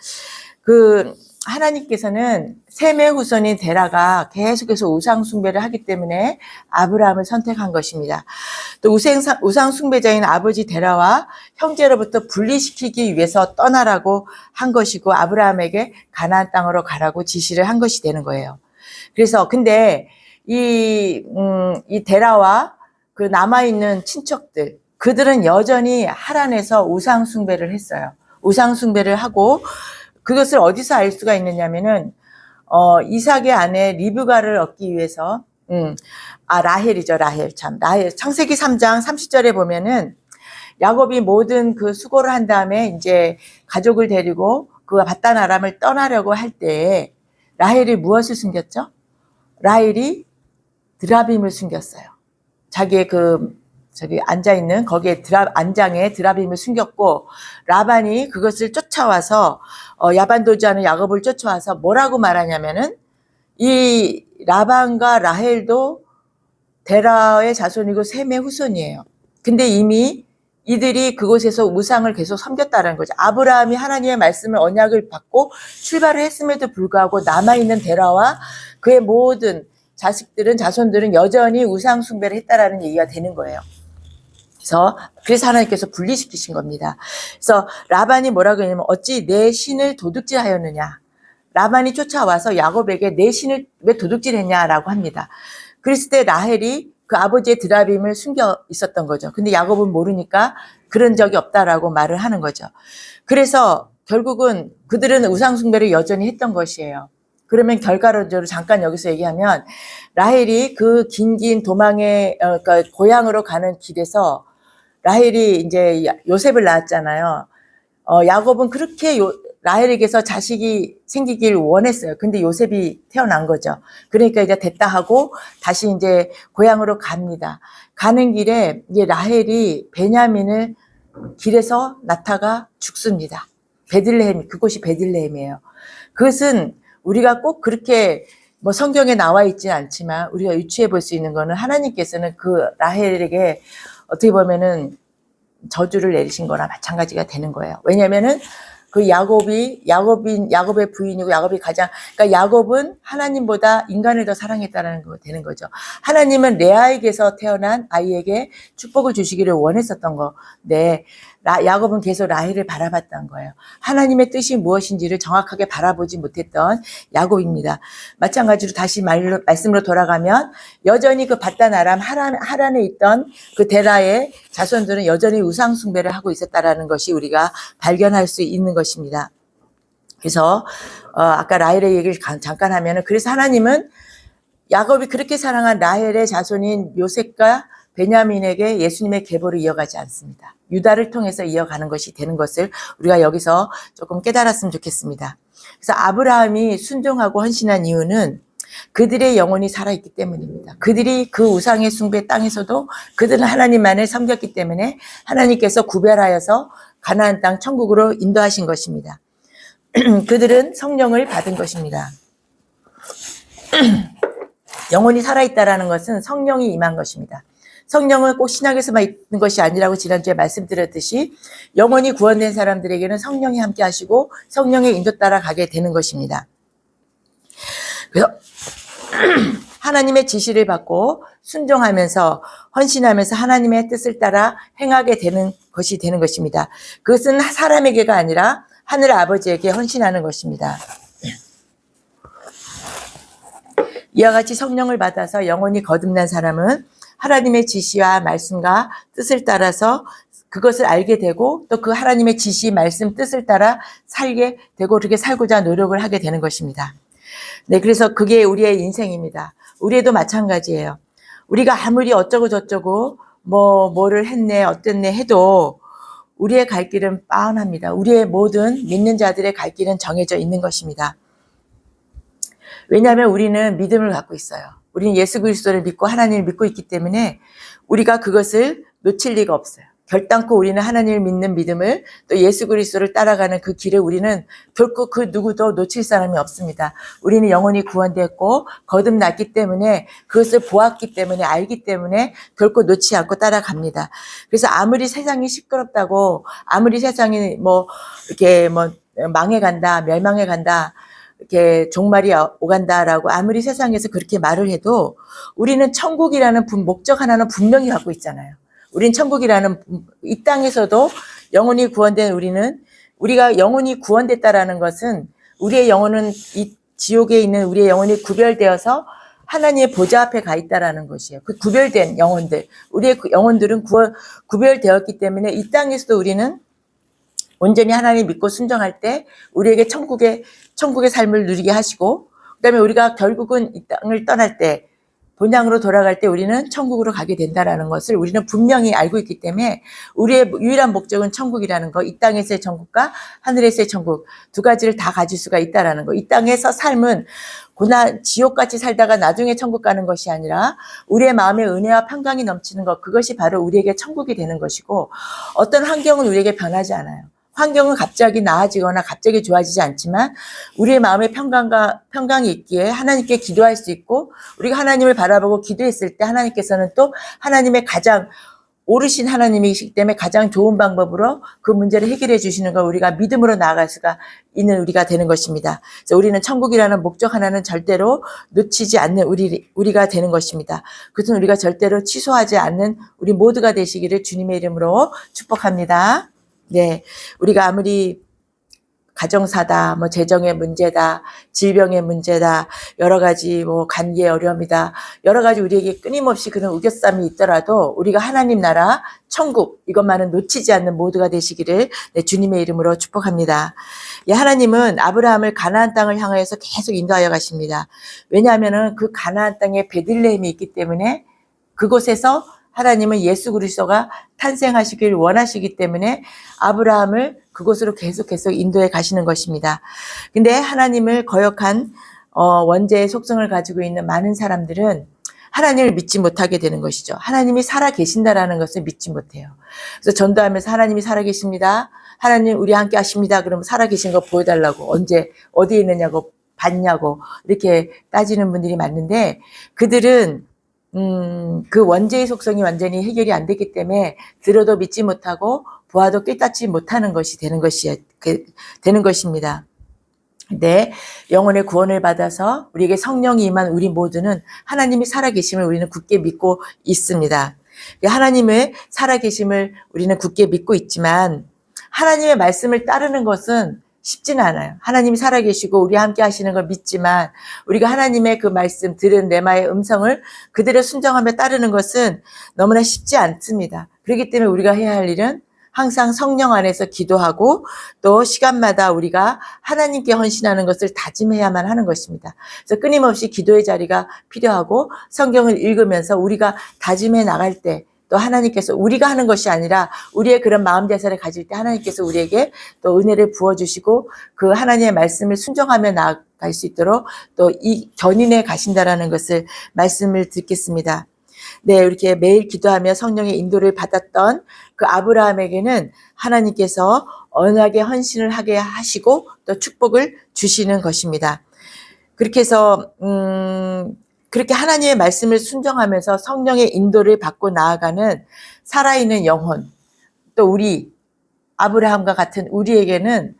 하나님께서는 셈의 후손인 데라가 계속해서 우상 숭배를 하기 때문에 아브라함을 선택한 것입니다. 또 우상 숭배자인 아버지 데라와 형제로부터 분리시키기 위해서 떠나라고 한 것이고 아브라함에게 가나안 땅으로 가라고 지시를 한 것이 되는 거예요. 그래서 근데 이 데라와 그 남아있는 친척들, 그들은 여전히 하란에서 우상 숭배를 했어요. 우상 숭배를 하고 그것을 어디서 알 수가 있느냐면은 이삭의 아내 리브가를 얻기 위해서 라헬이죠. 라헬. 창세기 3장 30절에 보면은 야곱이 모든 그 수고를 한 다음에 이제 가족을 데리고 그 바단 아람을 떠나려고 할 때 라헬이 무엇을 숨겼죠? 라헬이 드라빔을 숨겼어요. 자기의 앉아있는 거기에 안장에 드라빔을 숨겼고 라반이 그것을 쫓아와서 야반도주하는 야곱을 쫓아와서 뭐라고 말하냐면은 이 라반과 라헬도 데라의 자손이고 셈의 후손이에요. 근데 이미 이들이 그곳에서 우상을 계속 섬겼다는 거죠. 아브라함이 하나님의 말씀을 언약을 받고 출발을 했음에도 불구하고 남아있는 데라와 그의 모든 자손들은 여전히 우상 숭배를 했다라는 얘기가 되는 거예요. 그래서 하나님께서 분리시키신 겁니다. 그래서 라반이 뭐라고 했냐면 어찌 내 신을 도둑질하였느냐. 라반이 쫓아와서 야곱에게 내 신을 왜 도둑질했냐라고 합니다. 그랬을 때 라헬이 그 아버지의 드라빔을 숨겨 있었던 거죠. 근데 야곱은 모르니까 그런 적이 없다라고 말을 하는 거죠. 그래서 결국은 그들은 우상 숭배를 여전히 했던 것이에요. 그러면 결과론적으로 잠깐 여기서 얘기하면 라헬이 그 긴 도망의 그러니까 고향으로 가는 길에서 라헬이 이제 요셉을 낳았잖아요. 야곱은 그렇게 라헬에게서 자식이 생기길 원했어요. 근데 요셉이 태어난 거죠. 그러니까 이제 됐다 하고 다시 이제 고향으로 갑니다. 가는 길에 이제 라헬이 베냐민을 길에서 낳다가 죽습니다. 베들레헴, 그곳이 베들레헴이에요. 그것은 우리가 꼭 그렇게 뭐 성경에 나와 있지는 않지만 우리가 유추해 볼 수 있는 거는 하나님께서는 그 라헬에게 어떻게 보면은 저주를 내리신 거나 마찬가지가 되는 거예요. 왜냐면은 그 야곱의 부인이고 야곱이 그러니까 야곱은 하나님보다 인간을 더 사랑했다는 거 되는 거죠. 하나님은 레아에게서 태어난 아이에게 축복을 주시기를 원했었던 거. 네. 야곱은 계속 라헬을 바라봤던 거예요. 하나님의 뜻이 무엇인지를 정확하게 바라보지 못했던 야곱입니다. 마찬가지로 다시 말씀으로 돌아가면 여전히 그 바단 아람 하란에 있던 그 데라의 자손들은 여전히 우상 숭배를 하고 있었다라는 것이 우리가 발견할 수 있는 것입니다. 그래서 아까 라헬의 얘기를 잠깐 하면은 그래서 하나님은 야곱이 그렇게 사랑한 라헬의 자손인 요셉과 베냐민에게 예수님의 계보를 이어가지 않습니다. 유다를 통해서 이어가는 것이 되는 것을 우리가 여기서 조금 깨달았으면 좋겠습니다. 그래서 아브라함이 순종하고 헌신한 이유는 그들의 영혼이 살아있기 때문입니다. 그들이 그 우상의 숭배 땅에서도 그들은 하나님만을 섬겼기 때문에 하나님께서 구별하여서 가나안 땅 천국으로 인도하신 것입니다. 그들은 성령을 받은 것입니다. 영혼이 살아있다라는 것은 성령이 임한 것입니다. 성령은 꼭 신약에서만 있는 것이 아니라고 지난주에 말씀드렸듯이 영혼이 구원된 사람들에게는 성령이 함께 하시고 성령의 인도 따라 가게 되는 것입니다. 그래서 하나님의 지시를 받고 순종하면서 헌신하면서 하나님의 뜻을 따라 행하게 되는 것이 되는 것입니다. 그것은 사람에게가 아니라 하늘 아버지에게 헌신하는 것입니다. 이와 같이 성령을 받아서 영혼이 거듭난 사람은 하나님의 지시와 말씀과 뜻을 따라서 그것을 알게 되고 또 그 하나님의 지시, 말씀, 뜻을 따라 살게 되고 그렇게 살고자 노력을 하게 되는 것입니다. 네, 그래서 그게 우리의 인생입니다. 우리도 마찬가지예요. 우리가 아무리 어쩌고 저쩌고 뭐를 했네 어땠네 해도 우리의 갈 길은 뻔합니다. 우리의 모든 믿는 자들의 갈 길은 정해져 있는 것입니다. 왜냐하면 우리는 믿음을 갖고 있어요. 우리는 예수 그리스도를 믿고 하나님을 믿고 있기 때문에 우리가 그것을 놓칠 리가 없어요. 결단코 우리는 하나님을 믿는 믿음을 또 예수 그리스도를 따라가는 그 길을 우리는 결코 그 누구도 놓칠 사람이 없습니다. 우리는 영원히 구원됐고 거듭났기 때문에 그것을 보았기 때문에 알기 때문에 결코 놓지 않고 따라갑니다. 그래서 아무리 세상이 시끄럽다고 아무리 세상이 이렇게 망해간다 멸망해간다 이렇게 종말이 오간다라고 아무리 세상에서 그렇게 말을 해도 우리는 천국이라는 목적 하나는 분명히 갖고 있잖아요. 우린 천국이라는 이 땅에서도 영혼이 구원된 우리가 영혼이 구원됐다라는 것은 우리의 영혼은 이 지옥에 있는 우리의 영혼이 구별되어서 하나님의 보좌 앞에 가 있다라는 것이에요. 그 구별된 영혼들, 우리의 영혼들은 구별되었기 때문에 이 땅에서도 우리는 온전히 하나님 믿고 순종할 때 우리에게 천국의 삶을 누리게 하시고 그다음에 우리가 결국은 이 땅을 떠날 때 본향으로 돌아갈 때 우리는 천국으로 가게 된다라는 것을 우리는 분명히 알고 있기 때문에 우리의 유일한 목적은 천국이라는 거, 이 땅에서의 천국과 하늘에서의 천국 두 가지를 다 가질 수가 있다라는 거. 이 땅에서 삶은 고난 지옥같이 살다가 나중에 천국 가는 것이 아니라 우리의 마음에 은혜와 평강이 넘치는 것, 그것이 바로 우리에게 천국이 되는 것이고 어떤 환경은 우리에게 변하지 않아요. 환경은 갑자기 나아지거나 갑자기 좋아지지 않지만 우리의 마음에 평강이 있기에 하나님께 기도할 수 있고 우리가 하나님을 바라보고 기도했을 때 하나님께서는 또 하나님의 가장 오르신 하나님이시기 때문에 가장 좋은 방법으로 그 문제를 해결해 주시는 걸 우리가 믿음으로 나아갈 수가 있는 우리가 되는 것입니다. 그래서 우리는 천국이라는 목적 하나는 절대로 놓치지 않는 우리가 되는 것입니다. 그것은 우리가 절대로 취소하지 않는 우리 모두가 되시기를 주님의 이름으로 축복합니다. 네, 우리가 아무리 가정사다, 재정의 문제다, 질병의 문제다, 여러 가지 관계의 어려움이다, 여러 가지 우리에게 끊임없이 그런 우겨쌈이 있더라도 우리가 하나님 나라, 천국 이것만은 놓치지 않는 모두가 되시기를 주님의 이름으로 축복합니다. 하나님은 아브라함을 가나안 땅을 향하여서 계속 인도하여 가십니다. 왜냐하면은 그 가나안 땅에 베들레헴이 있기 때문에 그곳에서 하나님은 예수 그리스도가 탄생하시길 원하시기 때문에 아브라함을 그곳으로 계속 인도해 가시는 것입니다. 근데 하나님을 거역한 원죄의 속성을 가지고 있는 많은 사람들은 하나님을 믿지 못하게 되는 것이죠. 하나님이 살아 계신다라는 것을 믿지 못해요. 그래서 전도하면서 하나님이 살아 계십니다. 하나님 우리 함께 하십니다. 그러면 살아 계신 거 보여달라고, 언제 어디에 있느냐고, 봤냐고 이렇게 따지는 분들이 많은데, 그들은 그 원죄의 속성이 완전히 해결이 안 됐기 때문에 들어도 믿지 못하고 보아도 깨닫지 못하는 것이 되는 것입니다. 네, 영혼의 구원을 받아서 우리에게 성령이 임한 우리 모두는 하나님이 살아계심을 우리는 굳게 믿고 있습니다. 하나님의 살아계심을 우리는 굳게 믿고 있지만 하나님의 말씀을 따르는 것은 쉽지는 않아요. 하나님이 살아계시고 우리 함께 하시는 걸 믿지만 우리가 하나님의 그 말씀, 들은 레마의 음성을 그대로 순종하며 따르는 것은 너무나 쉽지 않습니다. 그렇기 때문에 우리가 해야 할 일은 항상 성령 안에서 기도하고 또 시간마다 우리가 하나님께 헌신하는 것을 다짐해야만 하는 것입니다. 그래서 끊임없이 기도의 자리가 필요하고 성경을 읽으면서 우리가 다짐해 나갈 때 또 하나님께서 우리가 하는 것이 아니라 우리의 그런 마음 자세를 가질 때 하나님께서 우리에게 또 은혜를 부어주시고 그 하나님의 말씀을 순종하며 나아갈 수 있도록 또 이 견인해 가신다라는 것을 말씀을 듣겠습니다. 네, 이렇게 매일 기도하며 성령의 인도를 받았던 그 아브라함에게는 하나님께서 언약의 헌신을 하게 하시고 또 축복을 주시는 것입니다. 그렇게 해서 그렇게 하나님의 말씀을 순종하면서 성령의 인도를 받고 나아가는 살아있는 영혼, 또 우리 아브라함과 같은 우리에게는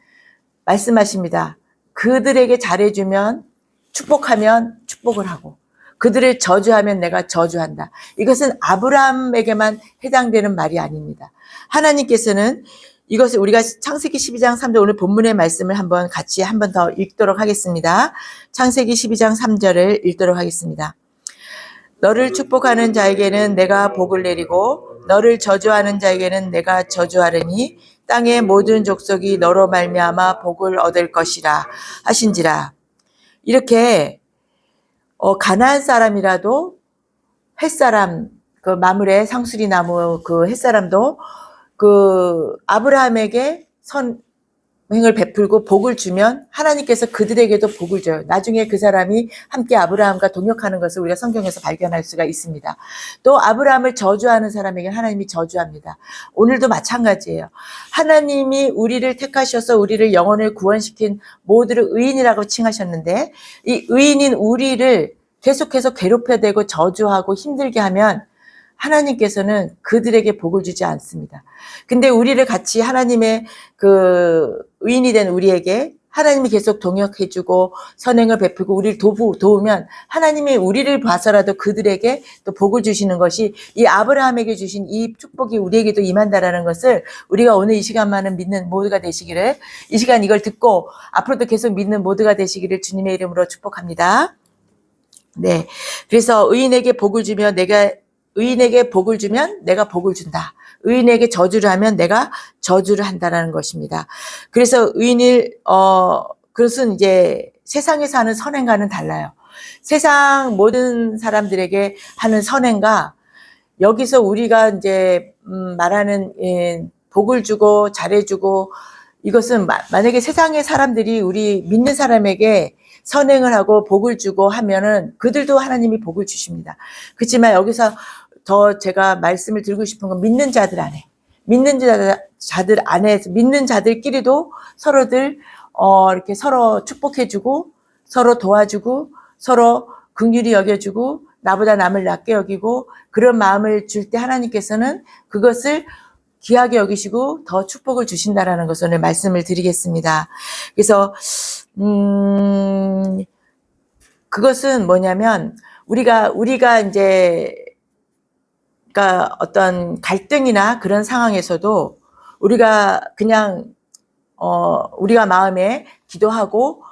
말씀하십니다. 그들에게 잘해주면 축복하면 축복을 하고 그들을 저주하면 내가 저주한다. 이것은 아브라함에게만 해당되는 말이 아닙니다. 하나님께서는 이것을 우리가 창세기 12장 3절 오늘 본문의 말씀을 같이 한 번 더 읽도록 하겠습니다. 창세기 12장 3절을 읽도록 하겠습니다. 너를 축복하는 자에게는 내가 복을 내리고 너를 저주하는 자에게는 내가 저주하리니 땅의 모든 족속이 너로 말미암아 복을 얻을 것이라 하신지라. 이렇게 가나안 사람이라도 햇사람, 그 마물의 상수리 나무 그 햇사람도 그 아브라함에게 선행을 베풀고 복을 주면 하나님께서 그들에게도 복을 줘요. 나중에 그 사람이 함께 아브라함과 동역하는 것을 우리가 성경에서 발견할 수가 있습니다. 또 아브라함을 저주하는 사람에게 하나님이 저주합니다. 오늘도 마찬가지예요. 하나님이 우리를 택하셔서 우리를 영혼을 구원시킨 모두를 의인이라고 칭하셨는데 이 의인인 우리를 계속해서 괴롭혀대고 저주하고 힘들게 하면 하나님께서는 그들에게 복을 주지 않습니다. 근데 우리를 같이 하나님의 그 의인이 된 우리에게 하나님이 계속 동역해주고 선행을 베풀고 우리를 도우면 하나님이 우리를 봐서라도 그들에게 또 복을 주시는 것이 이 아브라함에게 주신 이 축복이 우리에게도 임한다라는 것을 우리가 오늘 이 시간만은 믿는 모두가 되시기를, 이 시간 이걸 듣고 앞으로도 계속 믿는 모두가 되시기를 주님의 이름으로 축복합니다. 네, 그래서 의인에게 복을 주면 의인에게 복을 주면 내가 복을 준다. 의인에게 저주를 하면 내가 저주를 한다라는 것입니다. 그래서 그것은 이제 세상에서 하는 선행과는 달라요. 세상 모든 사람들에게 하는 선행과 여기서 우리가 이제 말하는 복을 주고 잘해주고, 이것은 만약에 세상의 사람들이 우리 믿는 사람에게 선행을 하고 복을 주고 하면은 그들도 하나님이 복을 주십니다. 그렇지만 여기서 더 제가 말씀을 드리고 싶은 건 믿는 자들 안에, 믿는 자들 안에서 믿는 자들끼리도 서로들 이렇게 서로 축복해주고 서로 도와주고 서로 긍휼히 여겨주고 나보다 남을 낮게 여기고 그런 마음을 줄 때 하나님께서는 그것을 귀하게 여기시고 더 축복을 주신다라는 것을 오늘 말씀을 드리겠습니다. 그래서 그것은 뭐냐면 우리가 이제 그러니까 어떤 갈등이나 그런 상황에서도 우리가 그냥 우리가 마음에 기도하고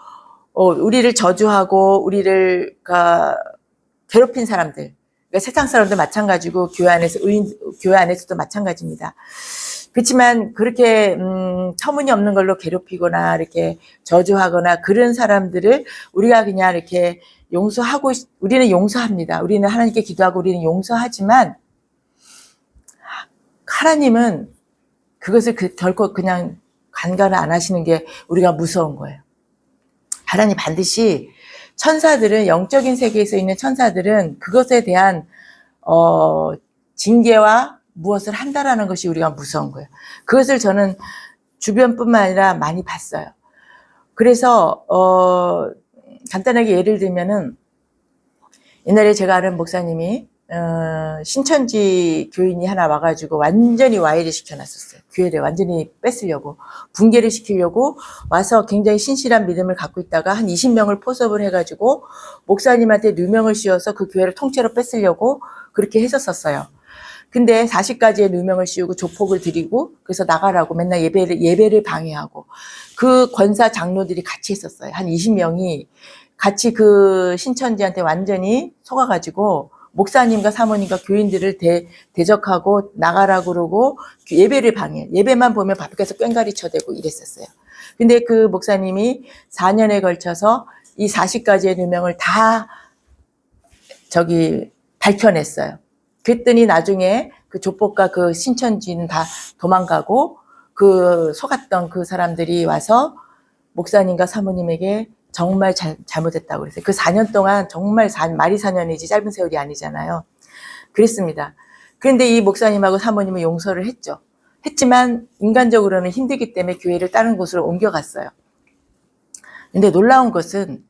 우리를 저주하고 우리를 괴롭힌 사람들, 그러니까 세상 사람도 마찬가지고 교회 안에서도 마찬가지입니다. 그렇지만 그렇게 터무니없는 걸로 괴롭히거나 이렇게 저주하거나 그런 사람들을 우리가 그냥 이렇게 용서하고, 우리는 용서합니다. 우리는 하나님께 기도하고 우리는 용서하지만 하나님은 그것을 결코 그냥 간과를 안 하시는 게 우리가 무서운 거예요. 하나님 반드시 천사들은, 영적인 세계에서 있는 천사들은 그것에 대한 징계와 무엇을 한다라는 것이 우리가 무서운 거예요. 그것을 저는 주변뿐만 아니라 많이 봤어요. 그래서 간단하게 예를 들면은 옛날에 제가 아는 목사님이 신천지 교인이 하나 와가지고 완전히 와해를 시켜놨었어요. 교회를 완전히 뺏으려고, 붕괴를 시키려고 와서 굉장히 신실한 믿음을 갖고 있다가 한 20명을 포섭을 해가지고 목사님한테 누명을 씌워서 그 교회를 통째로 뺏으려고 그렇게 했었어요. 근데 40가지의 누명을 씌우고 조폭을 들이고 그래서 나가라고 맨날 예배를 방해하고, 그 권사 장로들이 같이 했었어요. 한 20명이 같이 그 신천지한테 완전히 속아가지고 목사님과 사모님과 교인들을 대적하고 나가라고 그러고 예배를 방해, 예배만 보면 밖에서 꽹가리 쳐대고 이랬었어요. 근데 그 목사님이 4년에 걸쳐서 이 40가지의 누명을 다 밝혀냈어요. 그랬더니 나중에 그 조폭과 그 신천지는 다 도망가고 그 속았던 그 사람들이 와서 목사님과 사모님에게 정말 잘못했다고 그랬어요. 그 4년 동안 정말 말이 4년이지 짧은 세월이 아니잖아요. 그랬습니다. 그런데 이 목사님하고 사모님은 용서를 했죠. 했지만 인간적으로는 힘들기 때문에 교회를 다른 곳으로 옮겨갔어요. 근데 놀라운 것은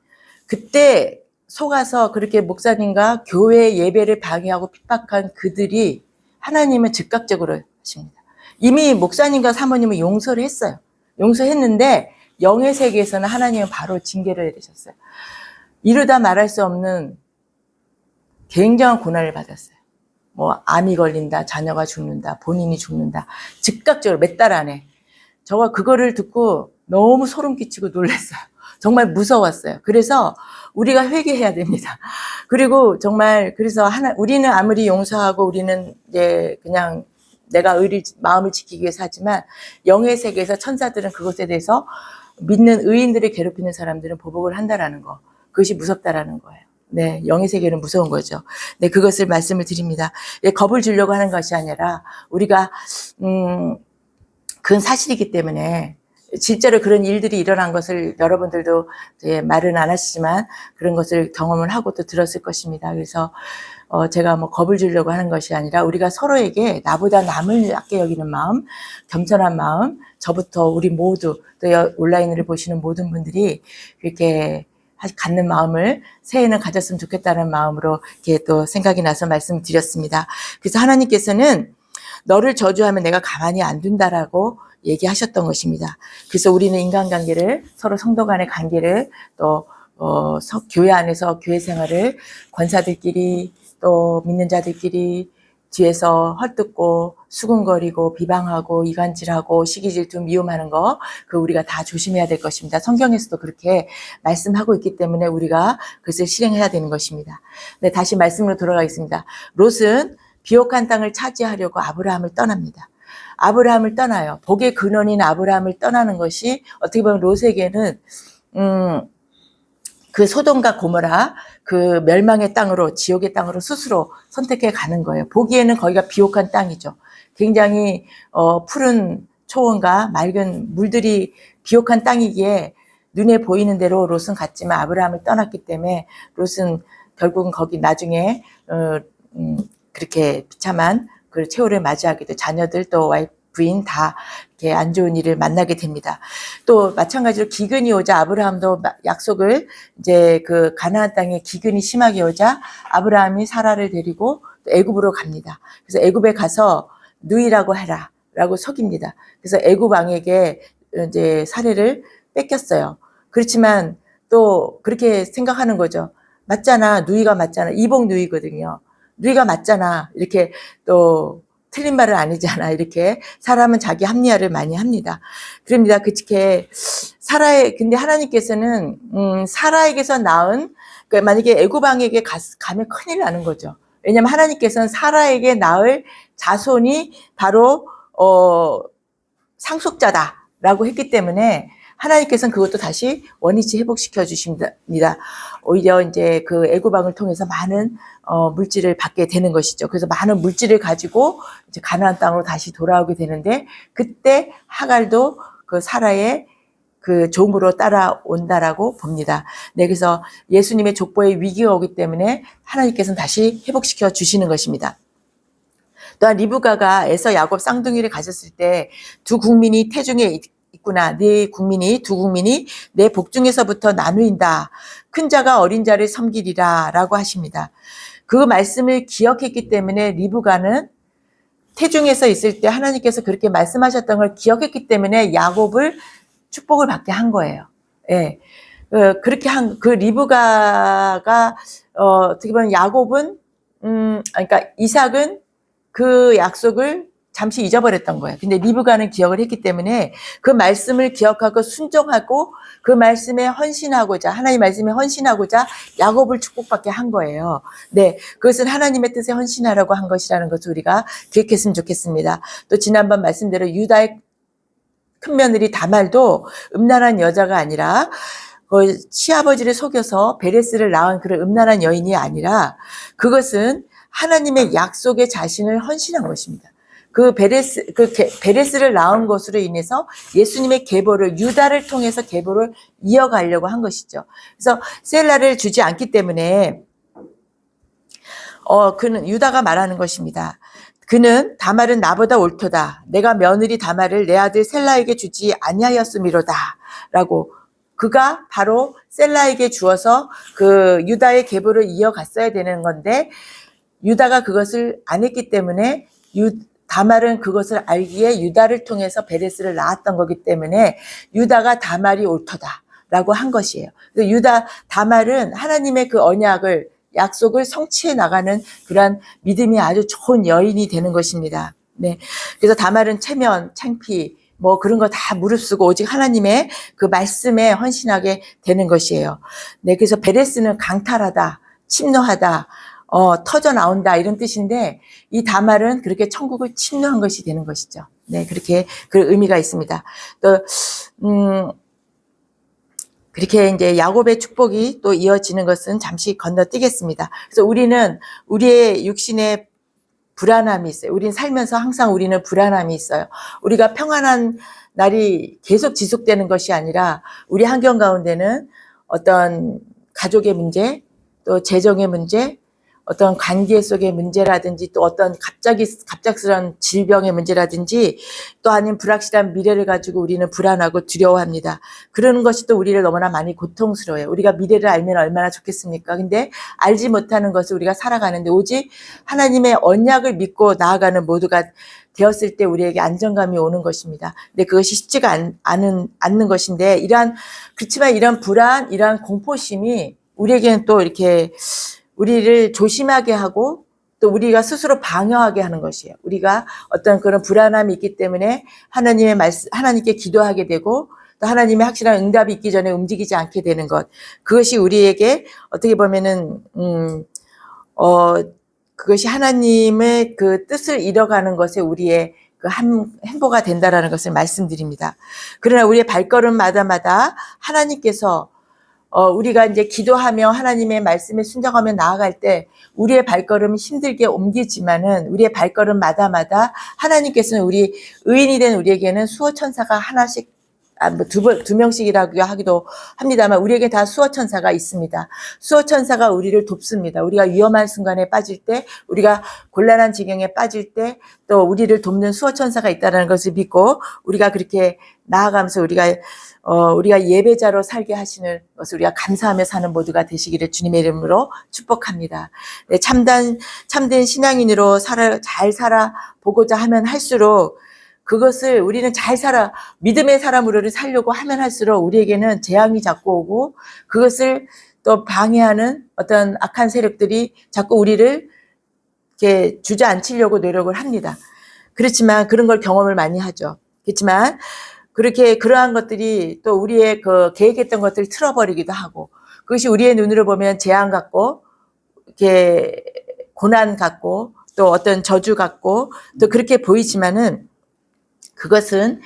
그때 속아서 그렇게 목사님과 교회 예배를 방해하고 핍박한 그들이 하나님은 즉각적으로 하십니다. 이미 목사님과 사모님은 용서를 했어요. 용서했는데 영의 세계에서는 하나님은 바로 징계를 내리셨어요. 이루다 말할 수 없는 굉장한 고난을 받았어요. 뭐 암이 걸린다, 자녀가 죽는다, 본인이 죽는다. 즉각적으로 몇 달 안에. 저가 그거를 듣고 너무 소름 끼치고 놀랐어요. 정말 무서웠어요. 그래서 우리가 회개해야 됩니다. 그리고 정말 그래서 우리는 아무리 용서하고 우리는 이제 그냥 내가 마음을 지키기 위해서 하지만 영의 세계에서 천사들은 그것에 대해서 믿는 의인들을 괴롭히는 사람들은 보복을 한다라는 거. 그것이 무섭다라는 거예요. 네, 영의 세계는 무서운 거죠. 네, 그것을 말씀을 드립니다. 겁을 주려고 하는 것이 아니라 우리가 그건 사실이기 때문에 실제로 그런 일들이 일어난 것을 여러분들도 이제 말은 안 하시지만 그런 것을 경험을 하고 또 들었을 것입니다. 그래서 제가 뭐 겁을 주려고 하는 것이 아니라 우리가 서로에게 나보다 남을 아껴 여기는 마음, 겸손한 마음, 저부터 우리 모두 또 온라인을 보시는 모든 분들이 그렇게 갖는 마음을 새해는 가졌으면 좋겠다는 마음으로 이렇게 또 생각이 나서 말씀을 드렸습니다. 그래서 하나님께서는 너를 저주하면 내가 가만히 안 둔다라고 얘기하셨던 것입니다. 그래서 우리는 인간관계를, 서로 성도 간의 관계를, 또 교회 안에서 교회 생활을 권사들끼리 또 믿는 자들끼리 뒤에서 헐뜯고 수군거리고 비방하고 이간질하고 시기질투 미움하는 거, 그 우리가 다 조심해야 될 것입니다. 성경에서도 그렇게 말씀하고 있기 때문에 우리가 그것을 실행해야 되는 것입니다. 네, 다시 말씀으로 돌아가겠습니다. 롯은 비옥한 땅을 차지하려고 아브라함을 떠납니다. 아브라함을 떠나요. 복의 근원인 아브라함을 떠나는 것이 어떻게 보면 롯에게는 그 소돔과 고모라 그 멸망의 땅으로, 지옥의 땅으로 스스로 선택해 가는 거예요. 보기에는 거기가 비옥한 땅이죠. 굉장히 푸른 초원과 맑은 물들이 비옥한 땅이기에 눈에 보이는 대로 롯은 갔지만 아브라함을 떠났기 때문에 롯은 결국은 거기 나중에 그렇게 비참한 그 최후를 맞이하게 돼 자녀들 또 와이프 부인 다 이렇게 안 좋은 일을 만나게 됩니다. 또 마찬가지로 기근이 오자 아브라함도 약속을 이제 그 가나안 땅에 기근이 심하게 오자 아브라함이 사라를 데리고 애굽으로 갑니다. 그래서 애굽에 가서 누이라고 해라라고 속입니다. 그래서 애굽 왕에게 이제 사례를 뺏겼어요. 그렇지만 또 그렇게 생각하는 거죠. 맞잖아, 누이가 맞잖아. 이복 누이거든요. 누이가 맞잖아. 이렇게 또 틀린 말은 아니잖아. 이렇게 사람은 자기 합리화를 많이 합니다. 그럽니다. 그렇게 근데 하나님께서는 사라에게서 낳은, 그러니까 만약에 애굽 왕에게 가면 큰일 나는 거죠. 왜냐하면 하나님께서는 사라에게 낳을 자손이 바로 상속자다라고 했기 때문에 하나님께서는 그것도 다시 원위치 회복시켜 주십니다. 오히려 이제 그 애굽 왕을 통해서 많은 물질을 받게 되는 것이죠. 그래서 많은 물질을 가지고 이제 가나안 땅으로 다시 돌아오게 되는데, 그때 하갈도 그 사라의 그 종으로 따라온다라고 봅니다. 네, 그래서 예수님의 족보에 위기가 오기 때문에 하나님께서는 다시 회복시켜 주시는 것입니다. 또한 리브가가 에서 야곱 쌍둥이를 가졌을 때 두 국민이 태중에 있구나. 네 국민이 두 국민이 내 복중에서부터 나누인다. 큰 자가 어린 자를 섬기리라 라고 하십니다. 그 말씀을 기억했기 때문에 리브가는 태중에서 있을 때 하나님께서 그렇게 말씀하셨던 걸 기억했기 때문에 야곱을 축복을 받게 한 거예요. 예. 그렇게 한, 그 리브가가, 어떻게 보면 야곱은, 그러니까 이삭은 그 약속을 잠시 잊어버렸던 거예요. 근데 리브가는 기억을 했기 때문에 그 말씀을 기억하고 순종하고 그 말씀에 헌신하고자, 하나님 말씀에 헌신하고자 야곱을 축복받게 한 거예요. 네. 그것은 하나님의 뜻에 헌신하라고 한 것이라는 것을 우리가 기억했으면 좋겠습니다. 또 지난번 말씀대로 유다의 큰 며느리 다말도 음란한 여자가 아니라 시아버지를 속여서 베레스를 낳은 그런 음란한 여인이 아니라 그것은 하나님의 약속에 자신을 헌신한 것입니다. 그 베레스를 낳은 것으로 인해서 예수님의 계보를 유다를 통해서 계보를 이어가려고 한 것이죠. 그래서 셀라를 주지 않기 때문에 그는 유다가 말하는 것입니다. 그는 다말은 나보다 옳도다. 내가 며느리 다말을 내 아들 셀라에게 주지 아니하였음이로다. 라고 그가 바로 셀라에게 주어서 그 유다의 계보를 이어갔어야 되는 건데 유다가 그것을 안 했기 때문에 다말은 그것을 알기에 유다를 통해서 베레스를 낳았던 거기 때문에 유다가 다말이 옳도다라고 한 것이에요. 다말은 하나님의 그 언약을 약속을 성취해 나가는 그러한 믿음이 아주 좋은 여인이 되는 것입니다. 네. 그래서 다말은 체면, 창피, 뭐 그런 거 다 무릅쓰고 오직 하나님의 그 말씀에 헌신하게 되는 것이에요. 네. 그래서 베레스는 강탈하다, 침노하다, 터져 나온다 이런 뜻인데 이 다말은 그렇게 천국을 침노한 것이 되는 것이죠. 네. 그렇게 그 의미가 있습니다. 또, 그렇게 이제 야곱의 축복이 또 이어지는 것은 잠시 건너뛰겠습니다. 그래서 우리는 우리의 육신에 불안함이 있어요. 우리는 살면서 항상 우리는 불안함이 있어요. 우리가 평안한 날이 계속 지속되는 것이 아니라 우리 환경 가운데는 어떤 가족의 문제, 또 재정의 문제, 어떤 관계 속의 문제라든지 또 어떤 갑작스러운 질병의 문제라든지 또 아닌 불확실한 미래를 가지고 우리는 불안하고 두려워합니다. 그러는 것이 또 우리를 너무나 많이 고통스러워요. 우리가 미래를 알면 얼마나 좋겠습니까? 근데 알지 못하는 것을 우리가 살아가는데 오직 하나님의 언약을 믿고 나아가는 모두가 되었을 때 우리에게 안정감이 오는 것입니다. 근데 그것이 쉽지가 않는 것인데 그렇지만 이런 불안, 이러한 공포심이 우리에게는 또 이렇게 우리를 조심하게 하고 또 우리가 스스로 방어하게 하는 것이에요. 우리가 어떤 그런 불안함이 있기 때문에 하나님께 기도하게 되고 또 하나님의 확실한 응답이 있기 전에 움직이지 않게 되는 것. 그것이 우리에게 어떻게 보면은, 그것이 하나님의 그 뜻을 이뤄가는 것에 우리의 그 행보가 된다라는 것을 말씀드립니다. 그러나 우리의 발걸음마다 하나님께서 우리가 이제 기도하며 하나님의 말씀에 순종하며 나아갈 때 우리의 발걸음이 힘들게 옮기지만은 우리의 발걸음마다 하나님께서는 우리 의인이 된 우리에게는 수호천사가 하나씩 두 명씩이라고 하기도 합니다만 우리에게 다 수호천사가 있습니다. 수호천사가 우리를 돕습니다. 우리가 위험한 순간에 빠질 때, 우리가 곤란한 지경에 빠질 때 또 우리를 돕는 수호천사가 있다는 것을 믿고 우리가 그렇게 나아가면서 우리가 예배자로 살게 하시는 것을 우리가 감사하며 사는 모두가 되시기를 주님의 이름으로 축복합니다. 네, 참된 신앙인으로 잘 살아보고자 하면 할수록 그것을 우리는 믿음의 사람으로 살려고 하면 할수록 우리에게는 재앙이 자꾸 오고 그것을 또 방해하는 어떤 악한 세력들이 자꾸 우리를 이렇게 주저앉히려고 노력을 합니다. 그렇지만 그런 걸 경험을 많이 하죠. 그렇지만 그러한 것들이 또 우리의 그 계획했던 것들을 틀어버리기도 하고 그것이 우리의 눈으로 보면 재앙 같고 이렇게 고난 같고 또 어떤 저주 같고 또 그렇게 보이지만은 그것은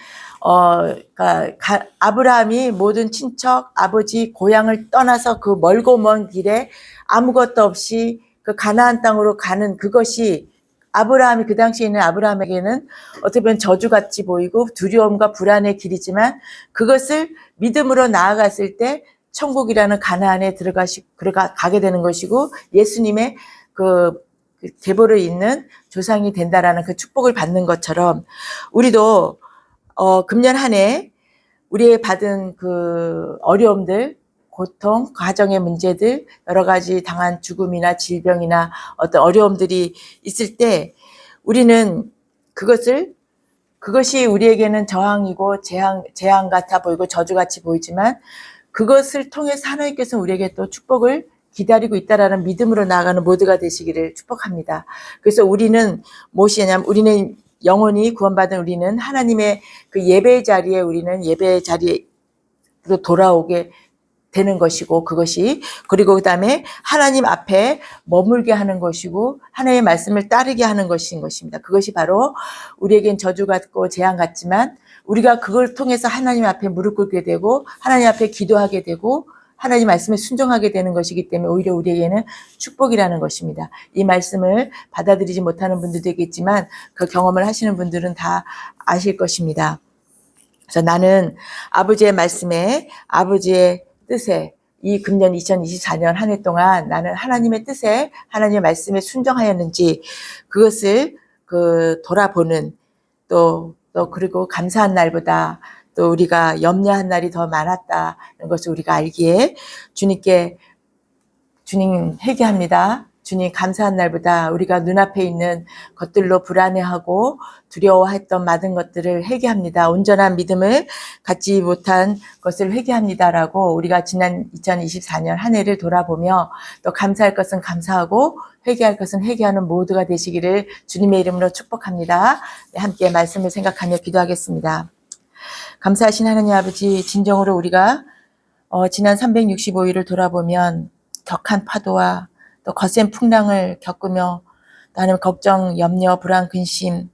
그러니까 아브라함이 모든 친척, 아버지, 고향을 떠나서 그 멀고 먼 길에 아무것도 없이 그 가나안 땅으로 가는 그것이 아브라함이 그 당시에 있는 아브라함에게는 어떻게 보면 저주같이 보이고 두려움과 불안의 길이지만 그것을 믿음으로 나아갔을 때 천국이라는 가나안에 가게 되는 것이고 예수님의 그 계보를 잇는 조상이 된다라는 그 축복을 받는 것처럼 우리도 금년 한 해 우리의 받은 그 어려움들, 고통, 가정의 문제들, 여러 가지 당한 죽음이나 질병이나 어떤 어려움들이 있을 때 우리는 그것이 우리에게는 저항이고 재앙 같아 보이고 저주같이 보이지만 그것을 통해서 하나님께서 우리에게 또 축복을 기다리고 있다라는 믿음으로 나아가는 모두가 되시기를 축복합니다. 그래서 우리는 무엇이냐면 우리는 영원히 구원받은 우리는 하나님의 그 예배 자리에 우리는 예배 자리로 돌아오게 되는 것이고 그것이 그리고 그다음에 하나님 앞에 머물게 하는 것이고 하나님의 말씀을 따르게 하는 것인 것입니다. 그것이 바로 우리에겐 저주 같고 재앙 같지만 우리가 그걸 통해서 하나님 앞에 무릎 꿇게 되고 하나님 앞에 기도하게 되고 하나님 말씀에 순종하게 되는 것이기 때문에 오히려 우리에게는 축복이라는 것입니다. 이 말씀을 받아들이지 못하는 분들도 있겠지만 그 경험을 하시는 분들은 다 아실 것입니다. 그래서 나는 아버지의 말씀에 아버지의 뜻에 이 금년 2024년 한 해 동안 나는 하나님의 뜻에 하나님의 말씀에 순종하였는지 그것을 돌아보는 또 그리고 감사한 날보다 또 우리가 염려한 날이 더 많았다는 것을 우리가 알기에 주님 회개합니다. 주님 감사한 날보다 우리가 눈앞에 있는 것들로 불안해하고 두려워했던 많은 것들을 회개합니다. 온전한 믿음을 갖지 못한 것을 회개합니다라고 우리가 지난 2024년 한 해를 돌아보며 또 감사할 것은 감사하고 회개할 것은 회개하는 모두가 되시기를 주님의 이름으로 축복합니다. 함께 말씀을 생각하며 기도하겠습니다. 감사하신 하나님 아버지, 진정으로 우리가 지난 365일을 돌아보면 격한 파도와 또 거센 풍랑을 겪으며 나는 걱정, 염려, 불안, 근심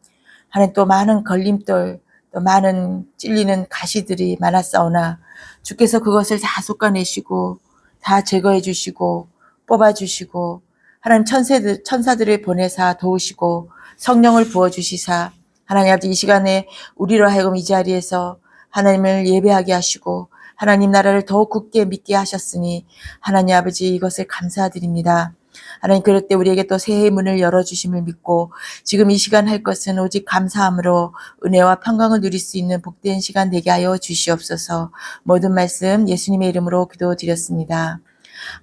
하는 또 많은 걸림돌, 또 많은 찔리는 가시들이 많았사오나 주께서 그것을 다 솎아내시고 다 제거해 주시고 뽑아 주시고 하나님 천사들을 보내사 도우시고 성령을 부어주시사 하나님 아버지 이 시간에 우리로 하여금 이 자리에서 하나님을 예배하게 하시고 하나님 나라를 더욱 굳게 믿게 하셨으니 하나님 아버지 이것을 감사드립니다. 하나님 그럴 때 우리에게 또 새해의 문을 열어주심을 믿고 지금 이 시간 할 것은 오직 감사함으로 은혜와 평강을 누릴 수 있는 복된 시간 되게 하여 주시옵소서. 모든 말씀 예수님의 이름으로 기도드렸습니다.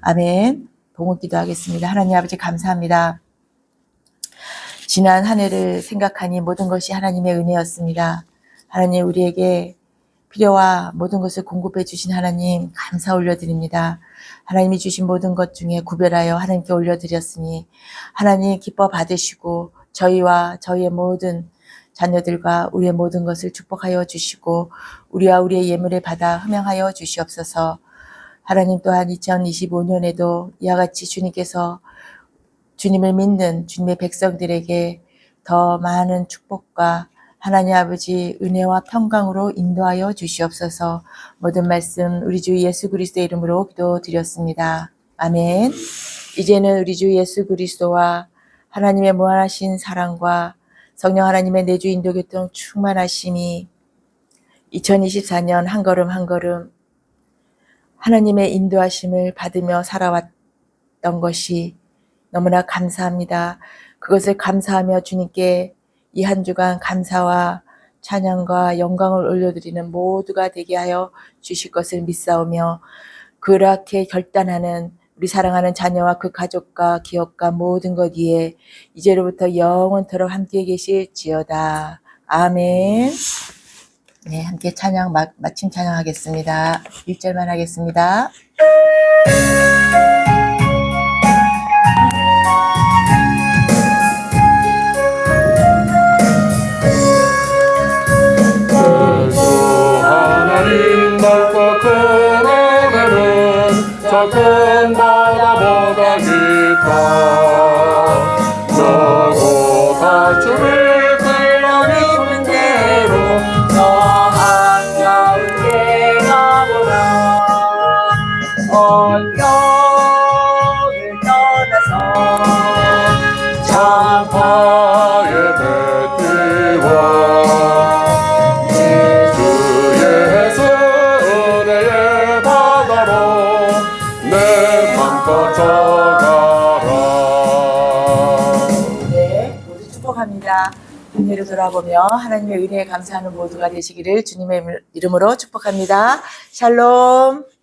아멘. 봉헌 기도하겠습니다. 하나님 아버지 감사합니다. 지난 한 해를 생각하니 모든 것이 하나님의 은혜였습니다. 하나님 우리에게 필요와 모든 것을 공급해 주신 하나님 감사 올려드립니다. 하나님이 주신 모든 것 중에 구별하여 하나님께 올려드렸으니 하나님 기뻐 받으시고 저희와 저희의 모든 자녀들과 우리의 모든 것을 축복하여 주시고 우리와 우리의 예물을 받아 흠양하여 주시옵소서. 하나님 또한 2025년에도 이와 같이 주님께서 주님을 믿는 주님의 백성들에게 더 많은 축복과 하나님 아버지 은혜와 평강으로 인도하여 주시옵소서. 모든 말씀 우리 주 예수 그리스도의 이름으로 기도드렸습니다. 아멘. 이제는 우리 주 예수 그리스도와 하나님의 무한하신 사랑과 성령 하나님의 내주 인도 교통 충만하심이 2024년 한 걸음 한 걸음 하나님의 인도하심을 받으며 살아왔던 것이 너무나 감사합니다. 그것을 감사하며 주님께 이 한 주간 감사와 찬양과 영광을 올려드리는 모두가 되게 하여 주실 것을 믿사오며 그렇게 결단하는 우리 사랑하는 자녀와 그 가족과 기업과 모든 것 위에 이제로부터 영원토록 함께 계실지어다. 아멘. 네, 함께 찬양 마침 찬양하겠습니다. 1절만 하겠습니다. 넓고 큰 은혜는 저 큰 바다보다 깊다. 너보다 주를 그려 깊은 대로 저 한가운데 가보라. 언덕을 떠나서 참 가라. 네, 모두 축복합니다. 은혜로 돌아보며 하나님의 은혜에 감사하는 모두가 되시기를 주님의 이름으로 축복합니다. 샬롬.